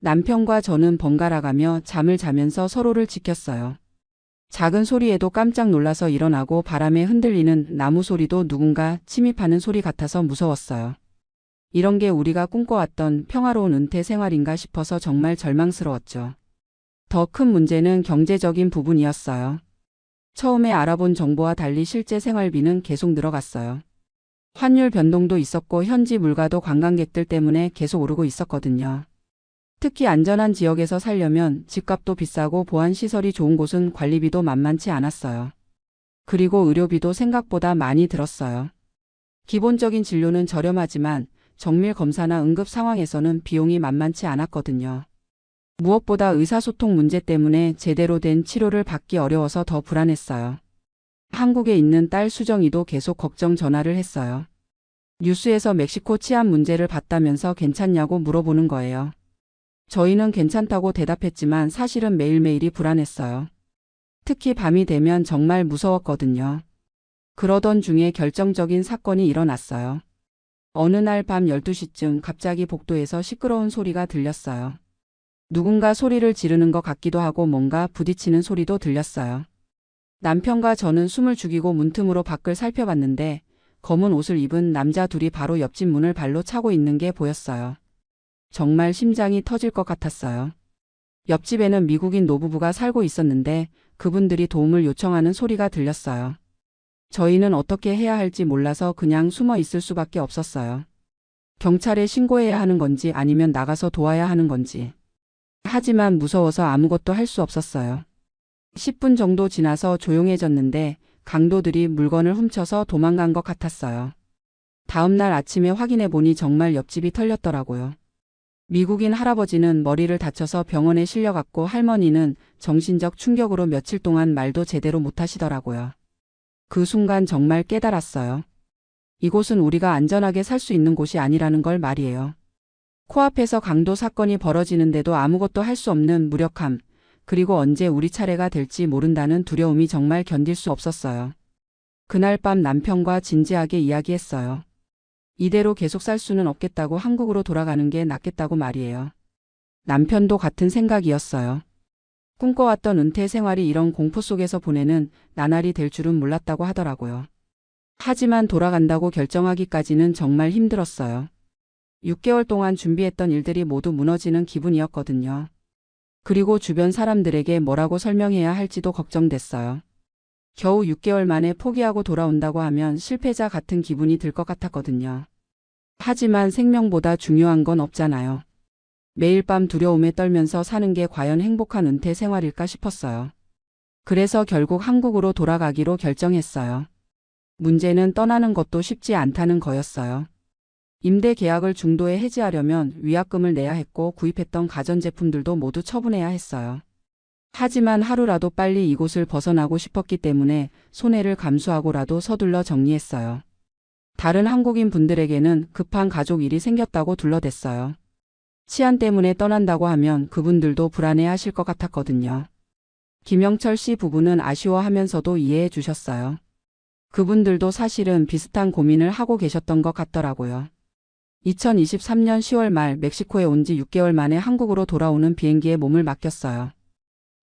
남편과 저는 번갈아가며 잠을 자면서 서로를 지켰어요. 작은 소리에도 깜짝 놀라서 일어나고 바람에 흔들리는 나무 소리도 누군가 침입하는 소리 같아서 무서웠어요. 이런 게 우리가 꿈꿔왔던 평화로운 은퇴 생활인가 싶어서 정말 절망스러웠죠. 더 큰 문제는 경제적인 부분이었어요. 처음에 알아본 정보와 달리 실제 생활비는 계속 늘어갔어요. 환율 변동도 있었고 현지 물가도 관광객들 때문에 계속 오르고 있었거든요. 특히 안전한 지역에서 살려면 집값도 비싸고 보안시설이 좋은 곳은 관리비도 만만치 않았어요. 그리고 의료비도 생각보다 많이 들었어요. 기본적인 진료는 저렴하지만 정밀 검사나 응급 상황에서는 비용이 만만치 않았거든요. 무엇보다 의사소통 문제 때문에 제대로 된 치료를 받기 어려워서 더 불안했어요. 한국에 있는 딸 수정이도 계속 걱정 전화를 했어요. 뉴스에서 멕시코 치안 문제를 봤다면서 괜찮냐고 물어보는 거예요. 저희는 괜찮다고 대답했지만 사실은 매일매일이 불안했어요. 특히 밤이 되면 정말 무서웠거든요. 그러던 중에 결정적인 사건이 일어났어요. 어느 날 밤 12시쯤 갑자기 복도에서 시끄러운 소리가 들렸어요. 누군가 소리를 지르는 것 같기도 하고 뭔가 부딪히는 소리도 들렸어요. 남편과 저는 숨을 죽이고 문틈으로 밖을 살펴봤는데 검은 옷을 입은 남자 둘이 바로 옆집 문을 발로 차고 있는 게 보였어요. 정말 심장이 터질 것 같았어요. 옆집에는 미국인 노부부가 살고 있었는데 그분들이 도움을 요청하는 소리가 들렸어요. 저희는 어떻게 해야 할지 몰라서 그냥 숨어 있을 수밖에 없었어요. 경찰에 신고해야 하는 건지 아니면 나가서 도와야 하는 건지. 하지만 무서워서 아무것도 할 수 없었어요. 10분 정도 지나서 조용해졌는데 강도들이 물건을 훔쳐서 도망간 것 같았어요. 다음 날 아침에 확인해 보니 정말 옆집이 털렸더라고요. 미국인 할아버지는 머리를 다쳐서 병원에 실려갔고 할머니는 정신적 충격으로 며칠 동안 말도 제대로 못하시더라고요. 그 순간 정말 깨달았어요. 이곳은 우리가 안전하게 살 수 있는 곳이 아니라는 걸 말이에요. 코앞에서 강도 사건이 벌어지는데도 아무것도 할 수 없는 무력함, 그리고 언제 우리 차례가 될지 모른다는 두려움이 정말 견딜 수 없었어요. 그날 밤 남편과 진지하게 이야기했어요. 이대로 계속 살 수는 없겠다고 한국으로 돌아가는 게 낫겠다고 말이에요. 남편도 같은 생각이었어요. 꿈꿔왔던 은퇴 생활이 이런 공포 속에서 보내는 나날이 될 줄은 몰랐다고 하더라고요. 하지만 돌아간다고 결정하기까지는 정말 힘들었어요. 6개월 동안 준비했던 일들이 모두 무너지는 기분이었거든요. 그리고 주변 사람들에게 뭐라고 설명해야 할지도 걱정됐어요. 겨우 6개월 만에 포기하고 돌아온다고 하면 실패자 같은 기분이 들 것 같았거든요. 하지만 생명보다 중요한 건 없잖아요. 매일 밤 두려움에 떨면서 사는 게 과연 행복한 은퇴 생활일까 싶었어요. 그래서 결국 한국으로 돌아가기로 결정했어요. 문제는 떠나는 것도 쉽지 않다는 거였어요. 임대 계약을 중도에 해지하려면 위약금을 내야 했고 구입했던 가전제품들도 모두 처분해야 했어요. 하지만 하루라도 빨리 이곳을 벗어나고 싶었기 때문에 손해를 감수하고라도 서둘러 정리했어요. 다른 한국인 분들에게는 급한 가족 일이 생겼다고 둘러댔어요. 치안 때문에 떠난다고 하면 그분들도 불안해하실 것 같았거든요. 김영철 씨 부부는 아쉬워하면서도 이해해 주셨어요. 그분들도 사실은 비슷한 고민을 하고 계셨던 것 같더라고요. 2023년 10월 말 멕시코에 온 지 6개월 만에 한국으로 돌아오는 비행기에 몸을 맡겼어요.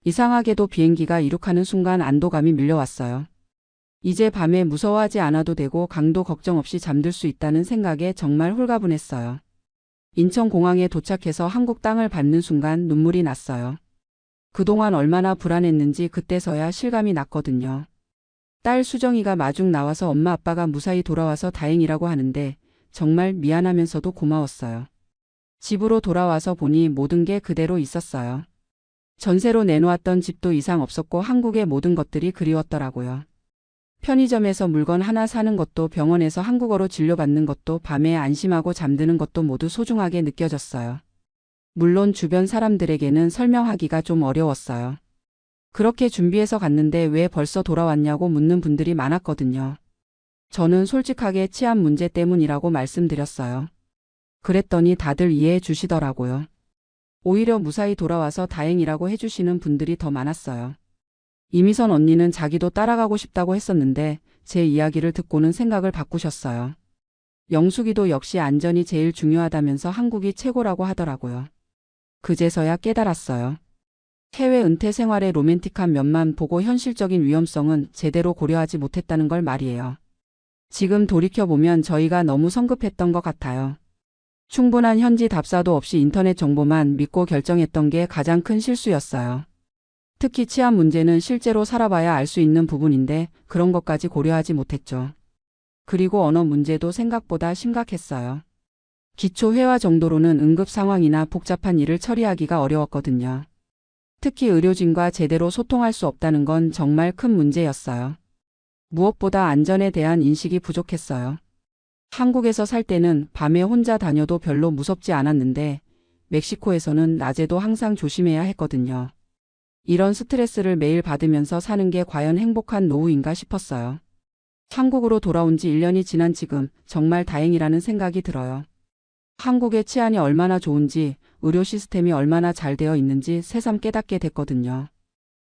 이상하게도 비행기가 이륙하는 순간 안도감이 밀려왔어요. 이제 밤에 무서워하지 않아도 되고 강도 걱정 없이 잠들 수 있다는 생각에 정말 홀가분했어요. 인천공항에 도착해서 한국 땅을 밟는 순간 눈물이 났어요. 그동안 얼마나 불안했는지 그때서야 실감이 났거든요. 딸 수정이가 마중 나와서 엄마 아빠가 무사히 돌아와서 다행이라고 하는데 정말 미안하면서도 고마웠어요. 집으로 돌아와서 보니 모든 게 그대로 있었어요. 전세로 내놓았던 집도 이상 없었고 한국의 모든 것들이 그리웠더라고요. 편의점에서 물건 하나 사는 것도 병원에서 한국어로 진료받는 것도 밤에 안심하고 잠드는 것도 모두 소중하게 느껴졌어요. 물론 주변 사람들에게는 설명하기가 좀 어려웠어요. 그렇게 준비해서 갔는데 왜 벌써 돌아왔냐고 묻는 분들이 많았거든요. 저는 솔직하게 치안 문제 때문이라고 말씀드렸어요. 그랬더니 다들 이해해 주시더라고요. 오히려 무사히 돌아와서 다행이라고 해주시는 분들이 더 많았어요. 이미선 언니는 자기도 따라가고 싶다고 했었는데 제 이야기를 듣고는 생각을 바꾸셨어요. 영숙이도 역시 안전이 제일 중요하다면서 한국이 최고라고 하더라고요. 그제서야 깨달았어요. 해외 은퇴 생활의 로맨틱한 면만 보고 현실적인 위험성은 제대로 고려하지 못했다는 걸 말이에요. 지금 돌이켜보면 저희가 너무 성급했던 것 같아요. 충분한 현지 답사도 없이 인터넷 정보만 믿고 결정했던 게 가장 큰 실수였어요. 특히 치안 문제는 실제로 살아봐야 알 수 있는 부분인데 그런 것까지 고려하지 못했죠. 그리고 언어 문제도 생각보다 심각했어요. 기초 회화 정도로는 응급 상황이나 복잡한 일을 처리하기가 어려웠거든요. 특히 의료진과 제대로 소통할 수 없다는 건 정말 큰 문제였어요. 무엇보다 안전에 대한 인식이 부족했어요. 한국에서 살 때는 밤에 혼자 다녀도 별로 무섭지 않았는데 멕시코에서는 낮에도 항상 조심해야 했거든요. 이런 스트레스를 매일 받으면서 사는 게 과연 행복한 노후인가 싶었어요. 한국으로 돌아온 지 1년이 지난 지금 정말 다행이라는 생각이 들어요. 한국의 치안이 얼마나 좋은지, 의료 시스템이 얼마나 잘 되어 있는지 새삼 깨닫게 됐거든요.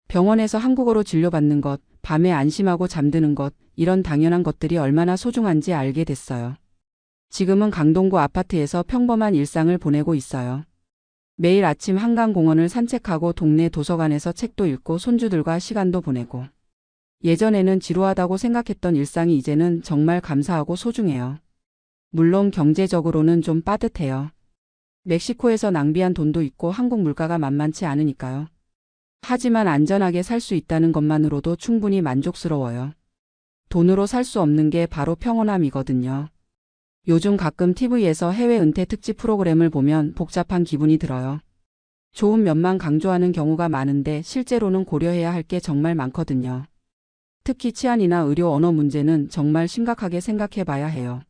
병원에서 한국어로 진료받는 것, 밤에 안심하고 잠드는 것, 이런 당연한 것들이 얼마나 소중한지 알게 됐어요. 지금은 강동구 아파트에서 평범한 일상을 보내고 있어요. 매일 아침 한강공원을 산책하고 동네 도서관에서 책도 읽고 손주들과 시간도 보내고. 예전에는 지루하다고 생각했던 일상이 이제는 정말 감사하고 소중해요. 물론 경제적으로는 좀 빠듯해요. 멕시코에서 낭비한 돈도 있고 한국 물가가 만만치 않으니까요. 하지만 안전하게 살 수 있다는 것만으로도 충분히 만족스러워요. 돈으로 살 수 없는 게 바로 평온함이거든요. 요즘 가끔 TV에서 해외 은퇴 특집 프로그램을 보면 복잡한 기분이 들어요. 좋은 면만 강조하는 경우가 많은데 실제로는 고려해야 할 게 정말 많거든요. 특히 치안이나 의료 언어 문제는 정말 심각하게 생각해 봐야 해요.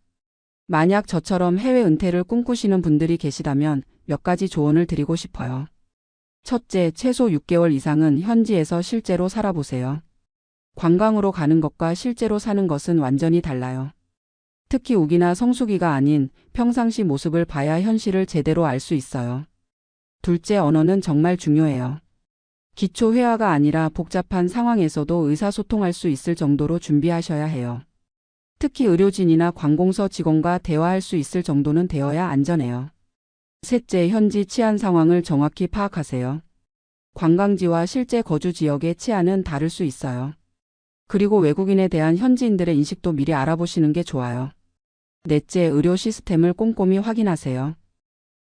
만약 저처럼 해외 은퇴를 꿈꾸시는 분들이 계시다면 몇 가지 조언을 드리고 싶어요. 첫째, 최소 6개월 이상은 현지에서 실제로 살아보세요. 관광으로 가는 것과 실제로 사는 것은 완전히 달라요. 특히 우기나 성수기가 아닌 평상시 모습을 봐야 현실을 제대로 알 수 있어요. 둘째, 언어는 정말 중요해요. 기초 회화가 아니라 복잡한 상황에서도 의사소통할 수 있을 정도로 준비하셔야 해요. 특히 의료진이나 관공서 직원과 대화할 수 있을 정도는 되어야 안전해요. 셋째, 현지 치안 상황을 정확히 파악하세요. 관광지와 실제 거주 지역의 치안은 다를 수 있어요. 그리고 외국인에 대한 현지인들의 인식도 미리 알아보시는 게 좋아요. 넷째, 의료 시스템을 꼼꼼히 확인하세요.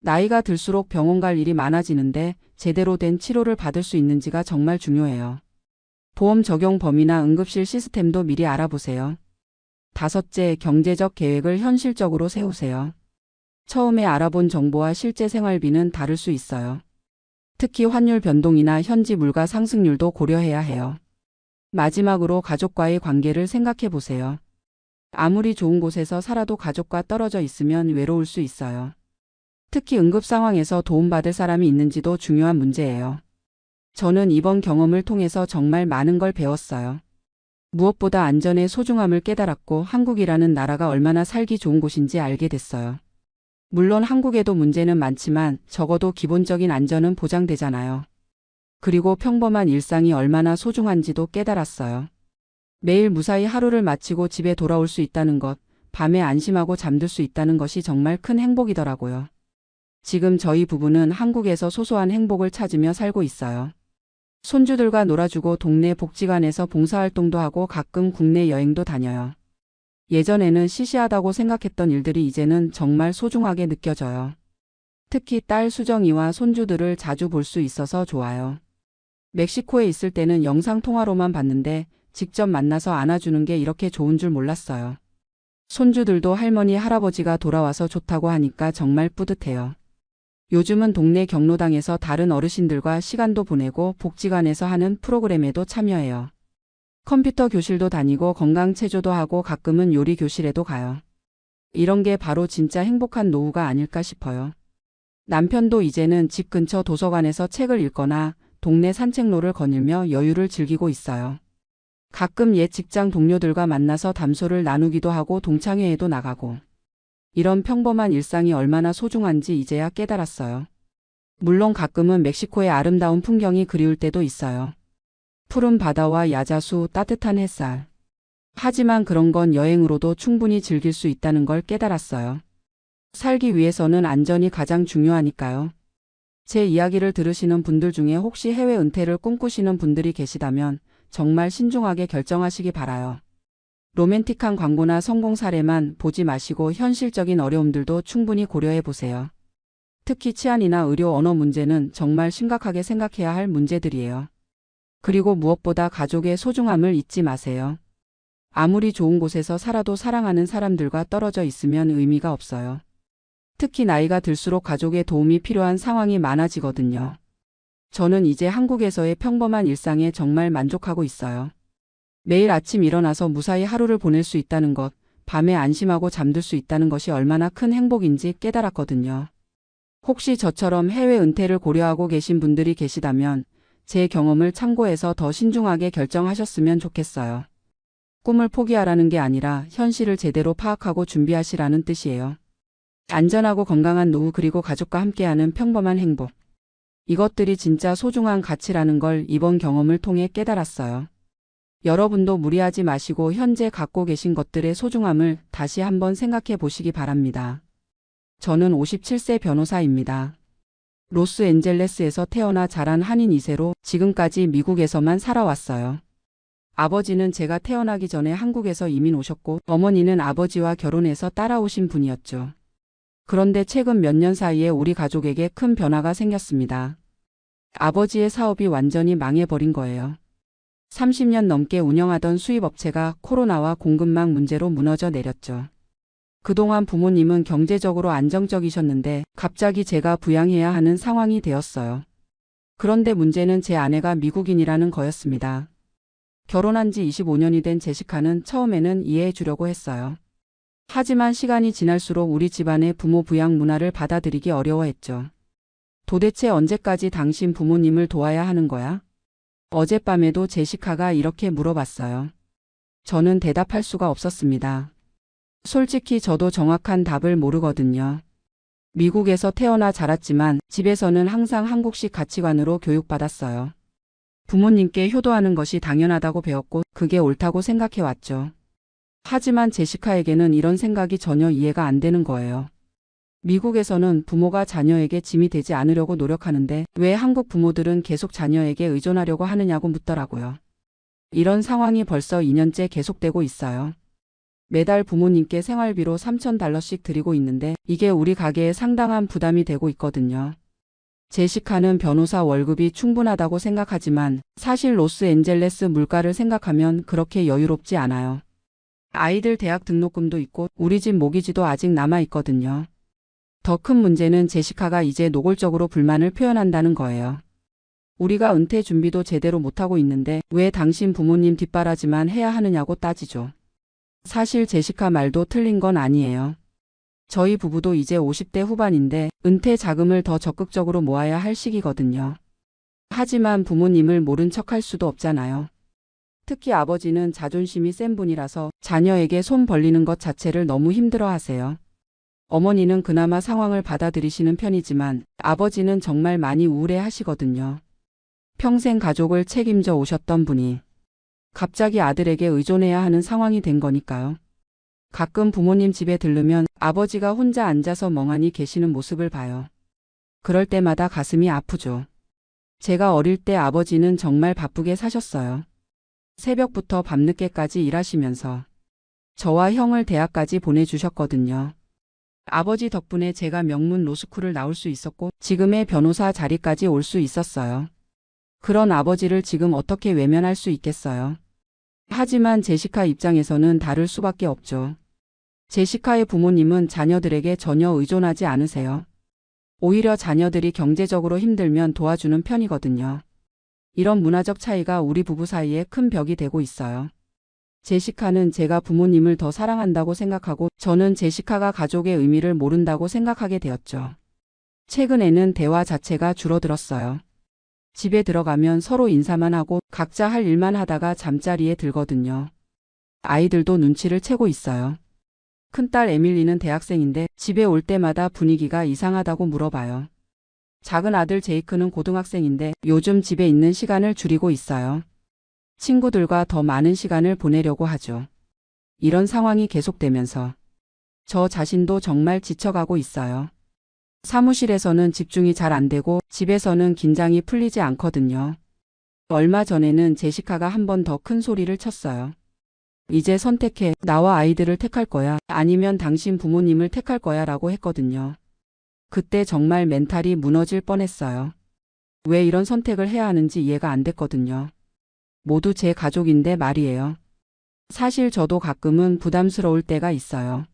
나이가 들수록 병원 갈 일이 많아지는데 제대로 된 치료를 받을 수 있는지가 정말 중요해요. 보험 적용 범위나 응급실 시스템도 미리 알아보세요. 다섯째, 경제적 계획을 현실적으로 세우세요. 처음에 알아본 정보와 실제 생활비는 다를 수 있어요. 특히 환율 변동이나 현지 물가 상승률도 고려해야 해요. 마지막으로 가족과의 관계를 생각해 보세요. 아무리 좋은 곳에서 살아도 가족과 떨어져 있으면 외로울 수 있어요. 특히 응급 상황에서 도움받을 사람이 있는지도 중요한 문제예요. 저는 이번 경험을 통해서 정말 많은 걸 배웠어요. 무엇보다 안전의 소중함을 깨달았고 한국이라는 나라가 얼마나 살기 좋은 곳인지 알게 됐어요. 물론 한국에도 문제는 많지만 적어도 기본적인 안전은 보장되잖아요. 그리고 평범한 일상이 얼마나 소중한지도 깨달았어요. 매일 무사히 하루를 마치고 집에 돌아올 수 있다는 것, 밤에 안심하고 잠들 수 있다는 것이 정말 큰 행복이더라고요. 지금 저희 부부는 한국에서 소소한 행복을 찾으며 살고 있어요. 손주들과 놀아주고 동네 복지관에서 봉사활동도 하고 가끔 국내 여행도 다녀요. 예전에는 시시하다고 생각했던 일들이 이제는 정말 소중하게 느껴져요. 특히 딸 수정이와 손주들을 자주 볼 수 있어서 좋아요. 멕시코에 있을 때는 영상통화로만 봤는데 직접 만나서 안아주는 게 이렇게 좋은 줄 몰랐어요. 손주들도 할머니, 할아버지가 돌아와서 좋다고 하니까 정말 뿌듯해요. 요즘은 동네 경로당에서 다른 어르신들과 시간도 보내고 복지관에서 하는 프로그램에도 참여해요. 컴퓨터 교실도 다니고 건강체조도 하고 가끔은 요리 교실에도 가요. 이런 게 바로 진짜 행복한 노후가 아닐까 싶어요. 남편도 이제는 집 근처 도서관에서 책을 읽거나 동네 산책로를 거닐며 여유를 즐기고 있어요. 가끔 옛 직장 동료들과 만나서 담소를 나누기도 하고 동창회에도 나가고. 이런 평범한 일상이 얼마나 소중한지 이제야 깨달았어요. 물론 가끔은 멕시코의 아름다운 풍경이 그리울 때도 있어요. 푸른 바다와 야자수, 따뜻한 햇살. 하지만 그런 건 여행으로도 충분히 즐길 수 있다는 걸 깨달았어요. 살기 위해서는 안전이 가장 중요하니까요. 제 이야기를 들으시는 분들 중에 혹시 해외 은퇴를 꿈꾸시는 분들이 계시다면 정말 신중하게 결정하시기 바라요. 로맨틱한 광고나 성공 사례만 보지 마시고 현실적인 어려움들도 충분히 고려해 보세요. 특히 치안이나 의료, 언어 문제는 정말 심각하게 생각해야 할 문제들이에요. 그리고 무엇보다 가족의 소중함을 잊지 마세요. 아무리 좋은 곳에서 살아도 사랑하는 사람들과 떨어져 있으면 의미가 없어요. 특히 나이가 들수록 가족의 도움이 필요한 상황이 많아지거든요. 저는 이제 한국에서의 평범한 일상에 정말 만족하고 있어요. 매일 아침 일어나서 무사히 하루를 보낼 수 있다는 것, 밤에 안심하고 잠들 수 있다는 것이 얼마나 큰 행복인지 깨달았거든요. 혹시 저처럼 해외 은퇴를 고려하고 계신 분들이 계시다면 제 경험을 참고해서 더 신중하게 결정하셨으면 좋겠어요. 꿈을 포기하라는 게 아니라 현실을 제대로 파악하고 준비하시라는 뜻이에요. 안전하고 건강한 노후 그리고 가족과 함께하는 평범한 행복. 이것들이 진짜 소중한 가치라는 걸 이번 경험을 통해 깨달았어요. 여러분도 무리하지 마시고 현재 갖고 계신 것들의 소중함을 다시 한번 생각해 보시기 바랍니다. 저는 57세 변호사입니다. 로스앤젤레스에서 태어나 자란 한인 2세로 지금까지 미국에서만 살아왔어요. 아버지는 제가 태어나기 전에 한국에서 이민 오셨고 어머니는 아버지와 결혼해서 따라오신 분이었죠. 그런데 최근 몇 년 사이에 우리 가족에게 큰 변화가 생겼습니다. 아버지의 사업이 완전히 망해버린 거예요. 30년 넘게 운영하던 수입업체가 코로나와 공급망 문제로 무너져 내렸죠. 그동안 부모님은 경제적으로 안정적이셨는데 갑자기 제가 부양해야 하는 상황이 되었어요. 그런데 문제는 제 아내가 미국인이라는 거였습니다. 결혼한 지 25년이 된 제시카는 처음에는 이해해 주려고 했어요. 하지만 시간이 지날수록 우리 집안의 부모 부양 문화를 받아들이기 어려워했죠. 도대체 언제까지 당신 부모님을 도와야 하는 거야? 어젯밤에도 제시카가 이렇게 물어봤어요. 저는 대답할 수가 없었습니다. 솔직히 저도 정확한 답을 모르거든요. 미국에서 태어나 자랐지만 집에서는 항상 한국식 가치관으로 교육받았어요. 부모님께 효도하는 것이 당연하다고 배웠고 그게 옳다고 생각해왔죠. 하지만 제시카에게는 이런 생각이 전혀 이해가 안 되는 거예요. 미국에서는 부모가 자녀에게 짐이 되지 않으려고 노력하는데 왜 한국 부모들은 계속 자녀에게 의존하려고 하느냐고 묻더라고요. 이런 상황이 벌써 2년째 계속되고 있어요. 매달 부모님께 생활비로 $3,000씩 드리고 있는데 이게 우리 가게에 상당한 부담이 되고 있거든요. 제시카는 변호사 월급이 충분하다고 생각하지만 사실 로스앤젤레스 물가를 생각하면 그렇게 여유롭지 않아요. 아이들 대학 등록금도 있고 우리 집 모기지도 아직 남아 있거든요. 더 큰 문제는 제시카가 이제 노골적으로 불만을 표현한다는 거예요. 우리가 은퇴 준비도 제대로 못하고 있는데 왜 당신 부모님 뒷바라지만 해야 하느냐고 따지죠. 사실 제시카 말도 틀린 건 아니에요. 저희 부부도 이제 50대 후반인데 은퇴 자금을 더 적극적으로 모아야 할 시기거든요. 하지만 부모님을 모른 척할 수도 없잖아요. 특히 아버지는 자존심이 센 분이라서 자녀에게 손 벌리는 것 자체를 너무 힘들어하세요. 어머니는 그나마 상황을 받아들이시는 편이지만 아버지는 정말 많이 우울해 하시거든요. 평생 가족을 책임져 오셨던 분이. 갑자기 아들에게 의존해야 하는 상황이 된 거니까요. 가끔 부모님 집에 들르면 아버지가 혼자 앉아서 멍하니 계시는 모습을 봐요. 그럴 때마다 가슴이 아프죠. 제가 어릴 때 아버지는 정말 바쁘게 사셨어요. 새벽부터 밤늦게까지 일하시면서 저와 형을 대학까지 보내주셨거든요. 아버지 덕분에 제가 명문 로스쿨을 나올 수 있었고 지금의 변호사 자리까지 올 수 있었어요. 그런 아버지를 지금 어떻게 외면할 수 있겠어요. 하지만 제시카 입장에서는 다를 수밖에 없죠. 제시카의 부모님은 자녀들에게 전혀 의존하지 않으세요. 오히려 자녀들이 경제적으로 힘들면 도와주는 편이거든요. 이런 문화적 차이가 우리 부부 사이에 큰 벽이 되고 있어요. 제시카는 제가 부모님을 더 사랑한다고 생각하고 저는 제시카가 가족의 의미를 모른다고 생각하게 되었죠. 최근에는 대화 자체가 줄어들었어요. 집에 들어가면 서로 인사만 하고 각자 할 일만 하다가 잠자리에 들거든요. 아이들도 눈치를 채고 있어요. 큰딸 에밀리는 대학생인데 집에 올 때마다 분위기가 이상하다고 물어봐요. 작은 아들 제이크는 고등학생인데 요즘 집에 있는 시간을 줄이고 있어요. 친구들과 더 많은 시간을 보내려고 하죠. 이런 상황이 계속되면서 저 자신도 정말 지쳐가고 있어요. 사무실에서는 집중이 잘 안 되고 집에서는 긴장이 풀리지 않거든요. 얼마 전에는 제시카가 한 번 더 큰 소리를 쳤어요. 이제 선택해. 나와 아이들을 택할 거야. 아니면 당신 부모님을 택할 거야 라고 했거든요. 그때 정말 멘탈이 무너질 뻔했어요. 왜 이런 선택을 해야 하는지 이해가 안 됐거든요. 모두 제 가족인데 말이에요. 사실 저도 가끔은 부담스러울 때가 있어요.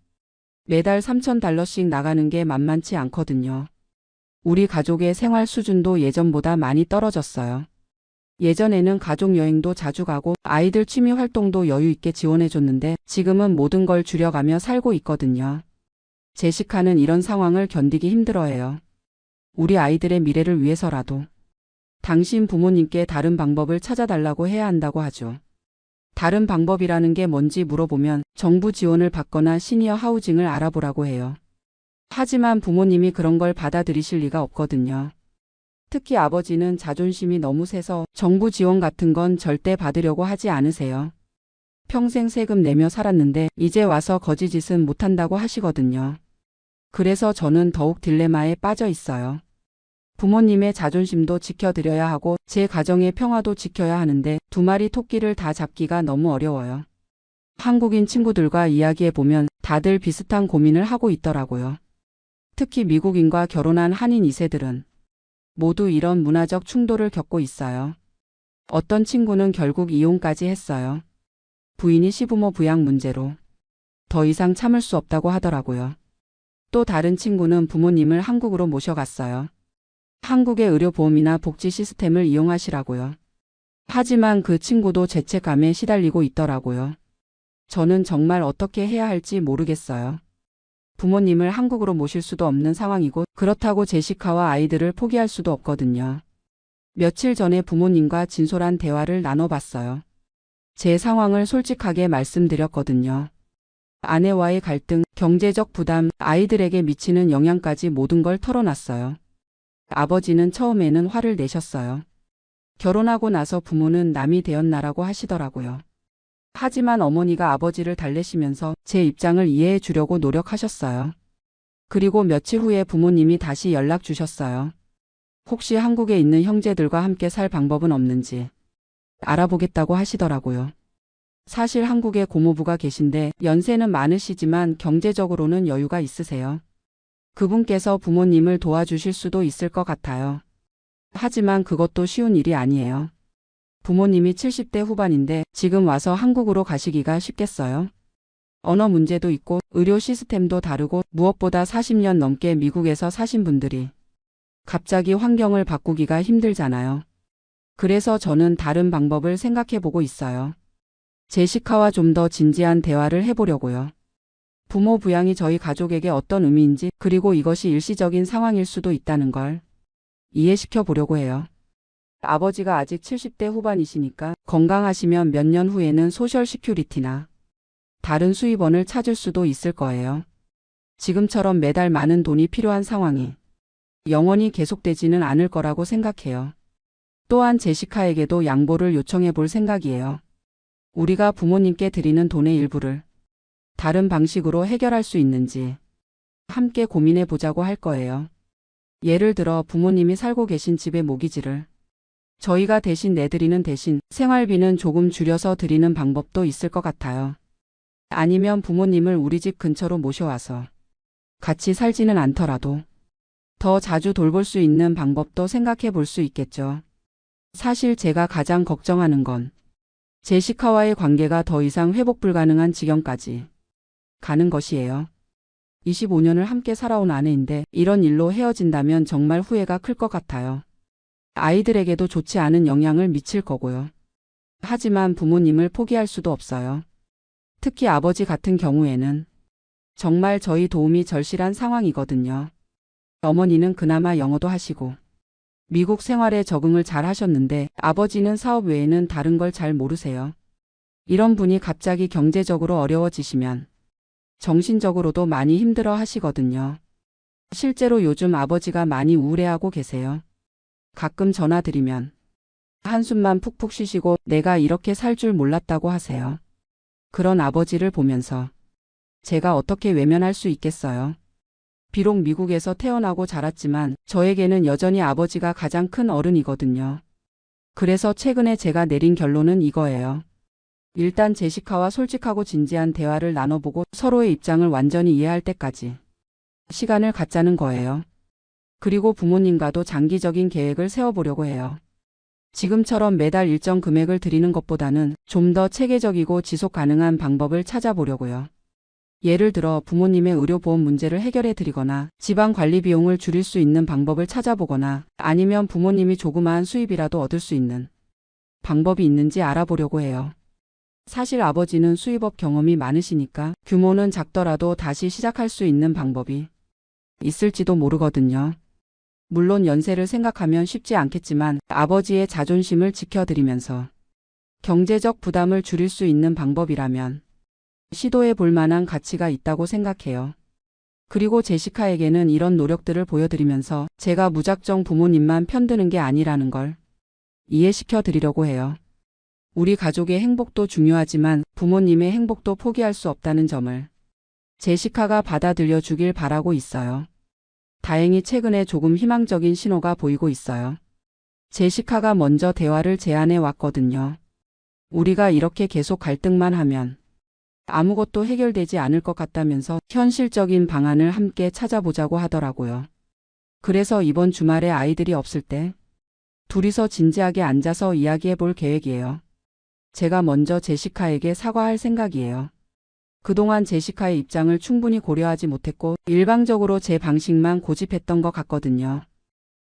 매달 $3,000씩 나가는 게 만만치 않거든요. 우리 가족의 생활 수준도 예전보다 많이 떨어졌어요. 예전에는 가족 여행도 자주 가고 아이들 취미 활동도 여유 있게 지원해줬는데 지금은 모든 걸 줄여가며 살고 있거든요. 제시카는 이런 상황을 견디기 힘들어해요. 우리 아이들의 미래를 위해서라도 당신 부모님께 다른 방법을 찾아달라고 해야 한다고 하죠. 다른 방법이라는 게 뭔지 물어보면 정부 지원을 받거나 시니어 하우징을 알아보라고 해요. 하지만 부모님이 그런 걸 받아들이실 리가 없거든요. 특히 아버지는 자존심이 너무 세서 정부 지원 같은 건 절대 받으려고 하지 않으세요. 평생 세금 내며 살았는데 이제 와서 거지짓은 못한다고 하시거든요. 그래서 저는 더욱 딜레마에 빠져 있어요. 부모님의 자존심도 지켜드려야 하고 제 가정의 평화도 지켜야 하는데 두 마리 토끼를 다 잡기가 너무 어려워요. 한국인 친구들과 이야기해보면 다들 비슷한 고민을 하고 있더라고요. 특히 미국인과 결혼한 한인 2세들은 모두 이런 문화적 충돌을 겪고 있어요. 어떤 친구는 결국 이혼까지 했어요. 부인이 시부모 부양 문제로 더 이상 참을 수 없다고 하더라고요. 또 다른 친구는 부모님을 한국으로 모셔갔어요. 한국의 의료보험이나 복지 시스템을 이용하시라고요. 하지만 그 친구도 죄책감에 시달리고 있더라고요. 저는 정말 어떻게 해야 할지 모르겠어요. 부모님을 한국으로 모실 수도 없는 상황이고 그렇다고 제시카와 아이들을 포기할 수도 없거든요. 며칠 전에 부모님과 진솔한 대화를 나눠봤어요. 제 상황을 솔직하게 말씀드렸거든요. 아내와의 갈등, 경제적 부담, 아이들에게 미치는 영향까지 모든 걸 털어놨어요. 아버지는 처음에는 화를 내셨어요. 결혼하고 나서 부모는 남이 되었나라고 하시더라고요. 하지만 어머니가 아버지를 달래시면서 제 입장을 이해해 주려고 노력하셨어요. 그리고 며칠 후에 부모님이 다시 연락 주셨어요. 혹시 한국에 있는 형제들과 함께 살 방법은 없는지 알아보겠다고 하시더라고요. 사실 한국에 고모부가 계신데 연세는 많으시지만 경제적으로는 여유가 있으세요. 그분께서 부모님을 도와주실 수도 있을 것 같아요. 하지만 그것도 쉬운 일이 아니에요. 부모님이 70대 후반인데 지금 와서 한국으로 가시기가 쉽겠어요? 언어 문제도 있고 의료 시스템도 다르고 무엇보다 40년 넘게 미국에서 사신 분들이 갑자기 환경을 바꾸기가 힘들잖아요. 그래서 저는 다른 방법을 생각해 보고 있어요. 제시카와 좀 더 진지한 대화를 해보려고요. 부모 부양이 저희 가족에게 어떤 의미인지 그리고 이것이 일시적인 상황일 수도 있다는 걸 이해시켜 보려고 해요. 아버지가 아직 70대 후반이시니까 건강하시면 몇 년 후에는 소셜 시큐리티나 다른 수입원을 찾을 수도 있을 거예요. 지금처럼 매달 많은 돈이 필요한 상황이 영원히 계속되지는 않을 거라고 생각해요. 또한 제시카에게도 양보를 요청해 볼 생각이에요. 우리가 부모님께 드리는 돈의 일부를 다른 방식으로 해결할 수 있는지 함께 고민해 보자고 할 거예요. 예를 들어 부모님이 살고 계신 집의 모기지를 저희가 대신 내드리는 대신 생활비는 조금 줄여서 드리는 방법도 있을 것 같아요. 아니면 부모님을 우리 집 근처로 모셔와서 같이 살지는 않더라도 더 자주 돌볼 수 있는 방법도 생각해 볼 수 있겠죠. 사실 제가 가장 걱정하는 건 제시카와의 관계가 더 이상 회복 불가능한 지경까지 가는 것이에요. 25년을 함께 살아온 아내인데 이런 일로 헤어진다면 정말 후회가 클 것 같아요. 아이들에게도 좋지 않은 영향을 미칠 거고요. 하지만 부모님을 포기할 수도 없어요. 특히 아버지 같은 경우에는 정말 저희 도움이 절실한 상황이거든요. 어머니는 그나마 영어도 하시고 미국 생활에 적응을 잘 하셨는데 아버지는 사업 외에는 다른 걸 잘 모르세요. 이런 분이 갑자기 경제적으로 어려워지시면 정신적으로도 많이 힘들어 하시거든요. 실제로 요즘 아버지가 많이 우울해하고 계세요. 가끔 전화드리면 한숨만 푹푹 쉬시고 내가 이렇게 살 줄 몰랐다고 하세요. 그런 아버지를 보면서 제가 어떻게 외면할 수 있겠어요. 비록 미국에서 태어나고 자랐지만 저에게는 여전히 아버지가 가장 큰 어른이거든요. 그래서 최근에 제가 내린 결론은 이거예요. 일단 제시카와 솔직하고 진지한 대화를 나눠보고 서로의 입장을 완전히 이해할 때까지 시간을 갖자는 거예요. 그리고 부모님과도 장기적인 계획을 세워보려고 해요. 지금처럼 매달 일정 금액을 드리는 것보다는 좀 더 체계적이고 지속 가능한 방법을 찾아보려고요. 예를 들어 부모님의 의료보험 문제를 해결해 드리거나 지방 관리 비용을 줄일 수 있는 방법을 찾아보거나 아니면 부모님이 조그마한 수입이라도 얻을 수 있는 방법이 있는지 알아보려고 해요. 사실 아버지는 수입업 경험이 많으시니까 규모는 작더라도 다시 시작할 수 있는 방법이 있을지도 모르거든요. 물론 연세를 생각하면 쉽지 않겠지만 아버지의 자존심을 지켜드리면서 경제적 부담을 줄일 수 있는 방법이라면 시도해 볼 만한 가치가 있다고 생각해요. 그리고 제시카에게는 이런 노력들을 보여드리면서 제가 무작정 부모님만 편드는 게 아니라는 걸 이해시켜 드리려고 해요. 우리 가족의 행복도 중요하지만 부모님의 행복도 포기할 수 없다는 점을 제시카가 받아들여 주길 바라고 있어요. 다행히 최근에 조금 희망적인 신호가 보이고 있어요. 제시카가 먼저 대화를 제안해 왔거든요. 우리가 이렇게 계속 갈등만 하면 아무것도 해결되지 않을 것 같다면서 현실적인 방안을 함께 찾아보자고 하더라고요. 그래서 이번 주말에 아이들이 없을 때 둘이서 진지하게 앉아서 이야기해 볼 계획이에요. 제가 먼저 제시카에게 사과할 생각이에요. 그동안 제시카의 입장을 충분히 고려하지 못했고 일방적으로 제 방식만 고집했던 것 같거든요.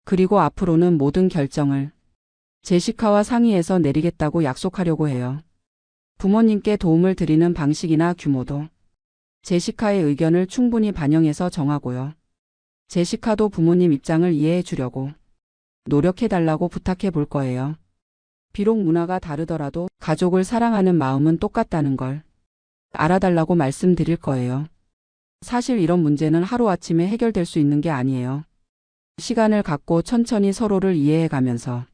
그리고 앞으로는 모든 결정을 제시카와 상의해서 내리겠다고 약속하려고 해요. 부모님께 도움을 드리는 방식이나 규모도 제시카의 의견을 충분히 반영해서 정하고요. 제시카도 부모님 입장을 이해해 주려고 노력해달라고 부탁해 볼 거예요. 비록 문화가 다르더라도 가족을 사랑하는 마음은 똑같다는 걸 알아달라고 말씀드릴 거예요. 사실 이런 문제는 하루아침에 해결될 수 있는 게 아니에요. 시간을 갖고 천천히 서로를 이해해 가면서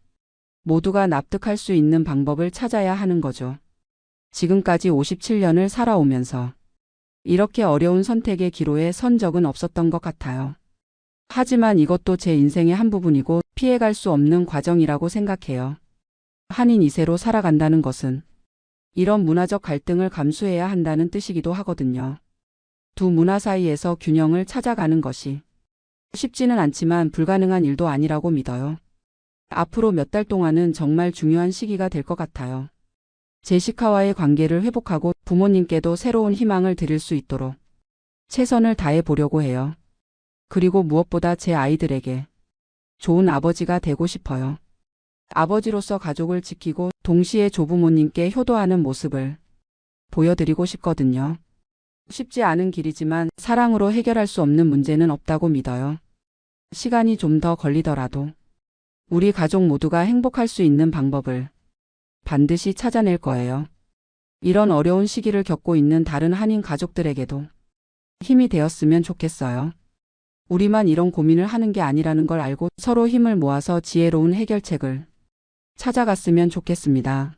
모두가 납득할 수 있는 방법을 찾아야 하는 거죠. 지금까지 57년을 살아오면서 이렇게 어려운 선택의 기로에 선 적은 없었던 것 같아요. 하지만 이것도 제 인생의 한 부분이고 피해갈 수 없는 과정이라고 생각해요. 한인 2세로 살아간다는 것은 이런 문화적 갈등을 감수해야 한다는 뜻이기도 하거든요. 두 문화 사이에서 균형을 찾아가는 것이 쉽지는 않지만 불가능한 일도 아니라고 믿어요. 앞으로 몇 달 동안은 정말 중요한 시기가 될 것 같아요. 제시카와의 관계를 회복하고 부모님께도 새로운 희망을 드릴 수 있도록 최선을 다해 보려고 해요. 그리고 무엇보다 제 아이들에게 좋은 아버지가 되고 싶어요. 아버지로서 가족을 지키고 동시에 조부모님께 효도하는 모습을 보여드리고 싶거든요. 쉽지 않은 길이지만 사랑으로 해결할 수 없는 문제는 없다고 믿어요. 시간이 좀 더 걸리더라도 우리 가족 모두가 행복할 수 있는 방법을 반드시 찾아낼 거예요. 이런 어려운 시기를 겪고 있는 다른 한인 가족들에게도 힘이 되었으면 좋겠어요. 우리만 이런 고민을 하는 게 아니라는 걸 알고 서로 힘을 모아서 지혜로운 해결책을 찾아갔으면 좋겠습니다.